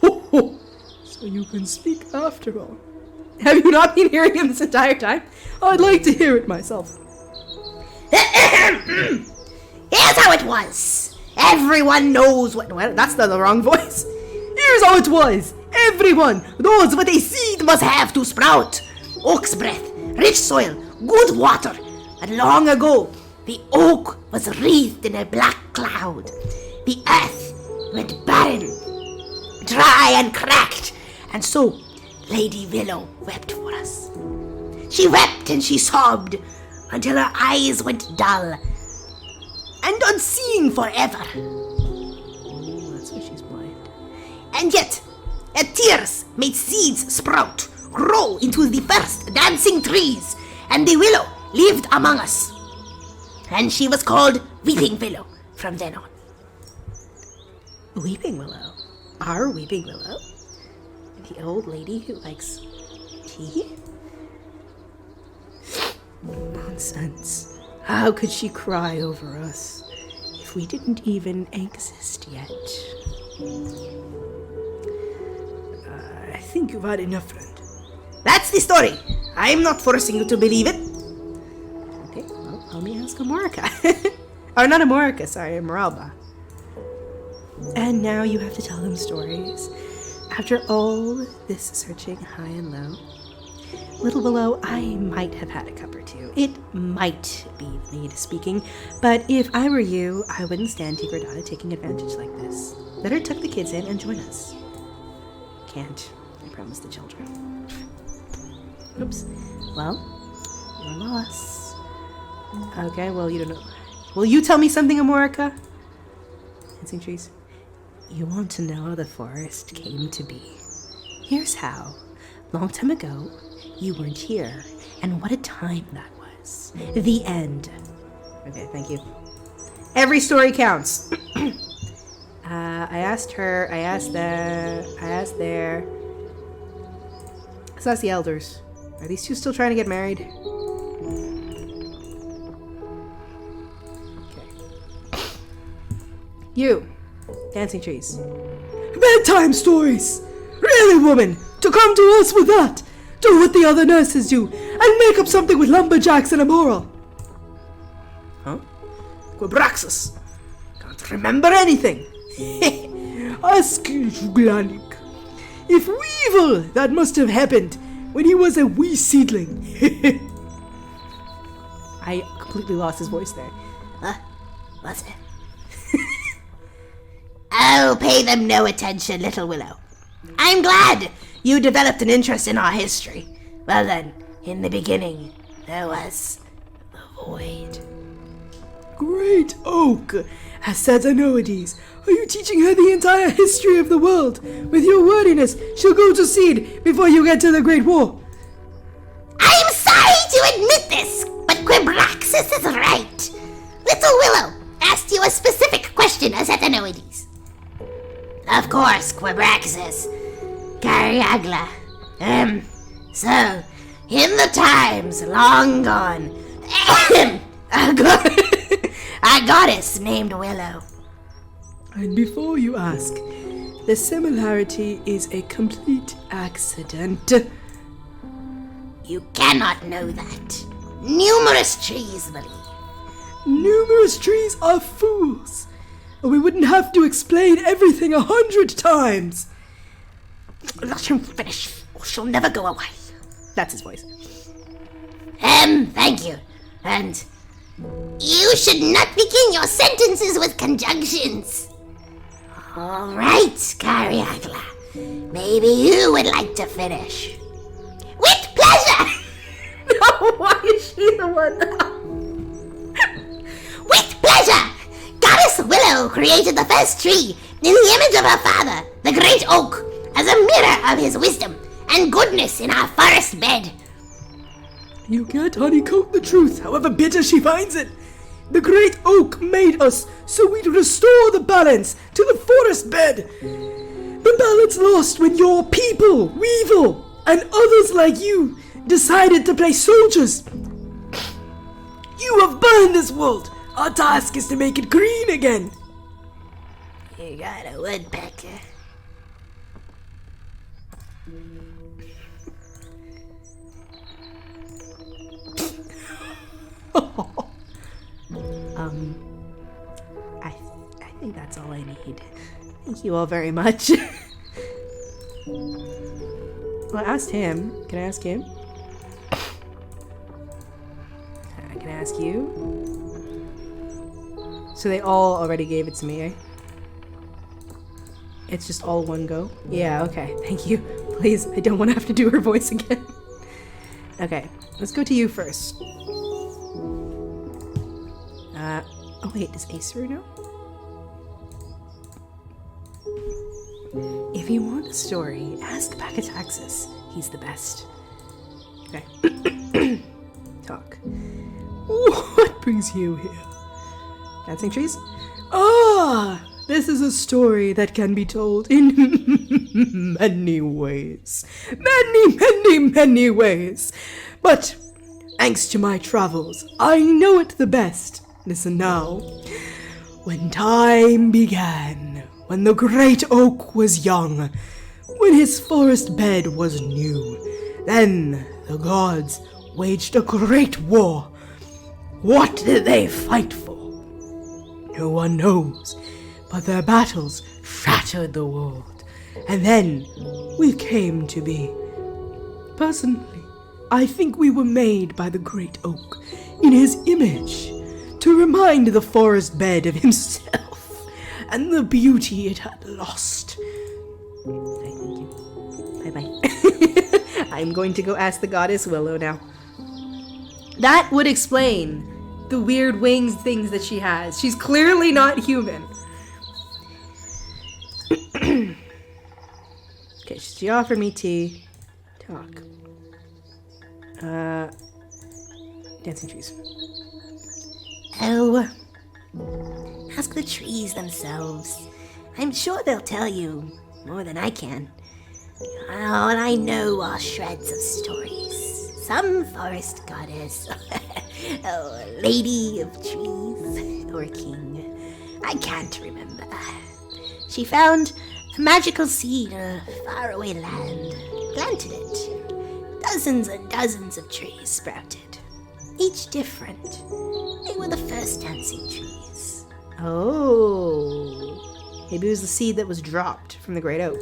Oh, so you can speak after all. Have you not been hearing him this entire time? I'd like to hear it myself. Here's how it was. Everyone knows what... Well, that's the wrong voice. Here's how it was. Everyone knows what a seed must have to sprout. Oak's breath, rich soil, good water. But long ago, the oak was wreathed in a black cloud. The earth went barren, dry and cracked. And so, Lady Willow wept for us. She wept and she sobbed until her eyes went dull and unseeing forever. Oh, that's why she's blind. And yet, her tears made seeds sprout, grow into the first dancing trees, and the willow lived among us. And she was called Weeping Willow from then on. Weeping Willow? Our Weeping Willow? The old lady who likes tea? Nonsense. How could she cry over us if we didn't even exist yet? I think you've had enough, friend. That's the story. I'm not forcing you to believe it. Okay, well, let me ask Amorica. Or not Amorica, sorry, Emeralda. And now you have to tell them stories. After all this searching high and low, Little Willow, I might have had a cup or two. It might be me speaking, but if I were you, I wouldn't stand Tigradata taking advantage like this. Let her tuck the kids in and join us. Can't. I promise the children. Oops. Well, you're lost. Okay, well, you don't know. Will you tell me something, Amorica? Dancing trees. You want to know how the forest came to be? Here's how. Long time ago, you weren't here, and what a time that was. The end. Okay, thank you. Every story counts. I asked her, I asked there. So that's the elders. Are these two still trying to get married? Okay. You. Dancing trees. Bedtime stories! Really, woman? To come to us with that? Do what the other nurses do, and make up something with lumberjacks and a moral. Huh? Quabraxus. Can't remember anything. Ask Juglanik. If weevil, that must have happened when he was a wee seedling. I completely lost his voice there. What's it? Oh, pay them no attention, Little Willow. I'm glad you developed an interest in our history. Well then, in the beginning, there was the void. Great oak has said Anoides. Are you teaching her the entire history of the world? With your wordiness, she'll go to seed before you get to the Great War. I'm sorry to admit this, but Quabraxus is right. Little Willow asked you a specific question as Anoides. Of course, Quabraxus. Cariagla. So, in the times long gone, a goddess named Willow. And before you ask, the similarity is a complete accident. You cannot know that. Numerous trees believe. Numerous trees are fools. We wouldn't have to explain everything 100 times. Let him finish, or she'll never go away. That's his voice. Thank you. And you should not begin your sentences with conjunctions. All right, Cariagla. Maybe you would like to finish. With pleasure! No, why is she the one? With pleasure! Goddess Willow created the first tree in the image of her father, the great oak, as a mirror of his wisdom and goodness in our forest bed. You can't honeycomb the truth, however bitter she finds it. The great oak made us so we'd restore the balance to the forest bed. The balance lost when your people, Weevil, and others like you decided to play soldiers. You have burned this world. Our task is to make it green again. You got a woodpecker. I think that's all I need. Thank you all very much. Well, I asked him. Can I ask him? Can I ask you? So they all already gave it to me, eh? It's just all one go? Yeah, okay. Thank you. Please, I don't want to have to do her voice again. Okay, let's go to you first. Oh wait, does Acer know? If you want a story, ask Pachytaxis. He's the best. Okay. Talk. What brings you here? Dancing trees? Ah! This is a story that can be told in many ways. Many ways. But, thanks to my travels, I know it the best. Listen now. When time began, when the great oak was young, when his forest bed was new, then the gods waged a great war. What did they fight for? No one knows, but their battles shattered the world, and then we came to be. Personally, I think we were made by the great oak in his image, to remind the forest bed of himself and the beauty it had lost. Thank you. Bye-bye. I'm going to go ask the goddess Willow now. That would explain the weird wings things that she has. She's clearly not human. Okay, she offered me tea. Talk. Dancing trees. Oh, ask the trees themselves. I'm sure they'll tell you more than I can. All I know are shreds of stories. Some forest goddess, or lady of trees, or king. I can't remember. She found a magical seed in a faraway land, planted it. Dozens and dozens of trees sprouted, each different. They were the first dancing trees. Oh. Maybe it was the seed that was dropped from the great oak.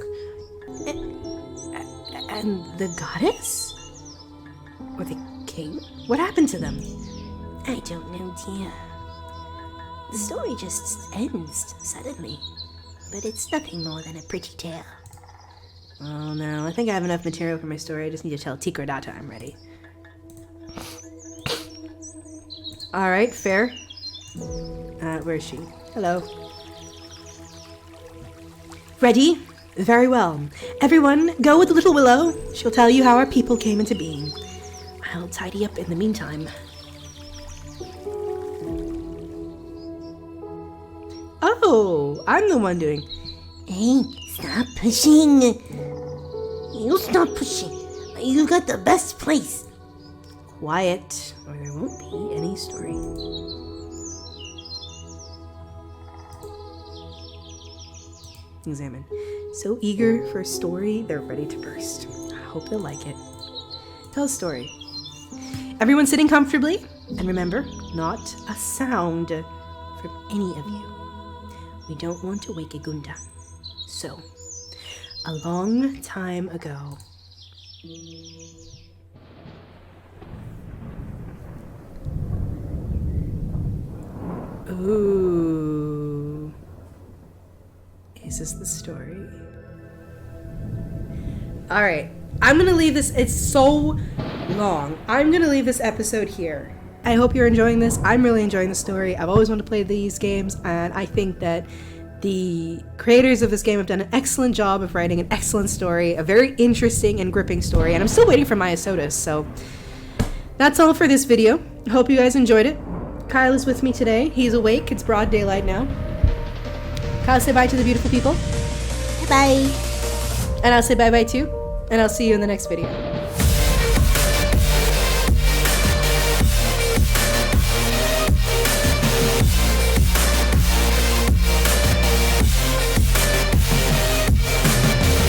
And the goddess? Or the king? What happened to them? I don't know, dear. The story just ends suddenly, but it's nothing more than a pretty tale. Oh no, I think I have enough material for my story. I just need to tell Tikrodata I'm ready. Alright, fair. Where is she? Hello. Ready? Very well. Everyone, go with Little Willow. She'll tell you how our people came into being. I'll tidy up in the meantime. Oh, I'm the one doing. Hey, stop pushing. You stop pushing. You got the best place. Quiet, or there won't be any story. Examine. So eager for a story, they're ready to burst. I hope they'll like it. Tell a story. Everyone sitting comfortably, and remember, not a sound from any of you. We don't want to wake a Gunda. So, a long time ago, ooh, is this the story? All right, I'm gonna leave this. It's so long. I'm gonna leave this episode here. I hope you're enjoying this. I'm really enjoying the story. I've always wanted to play these games, and I think that the creators of this game have done an excellent job of writing an excellent story, a very interesting and gripping story, and I'm still waiting for Maya Sodas, so that's all for this video. I hope you guys enjoyed it. Kyle is with me today. He's awake. It's broad daylight now. Kyle, say bye to the beautiful people. Bye-bye. And I'll say bye-bye too, and I'll see you in the next video.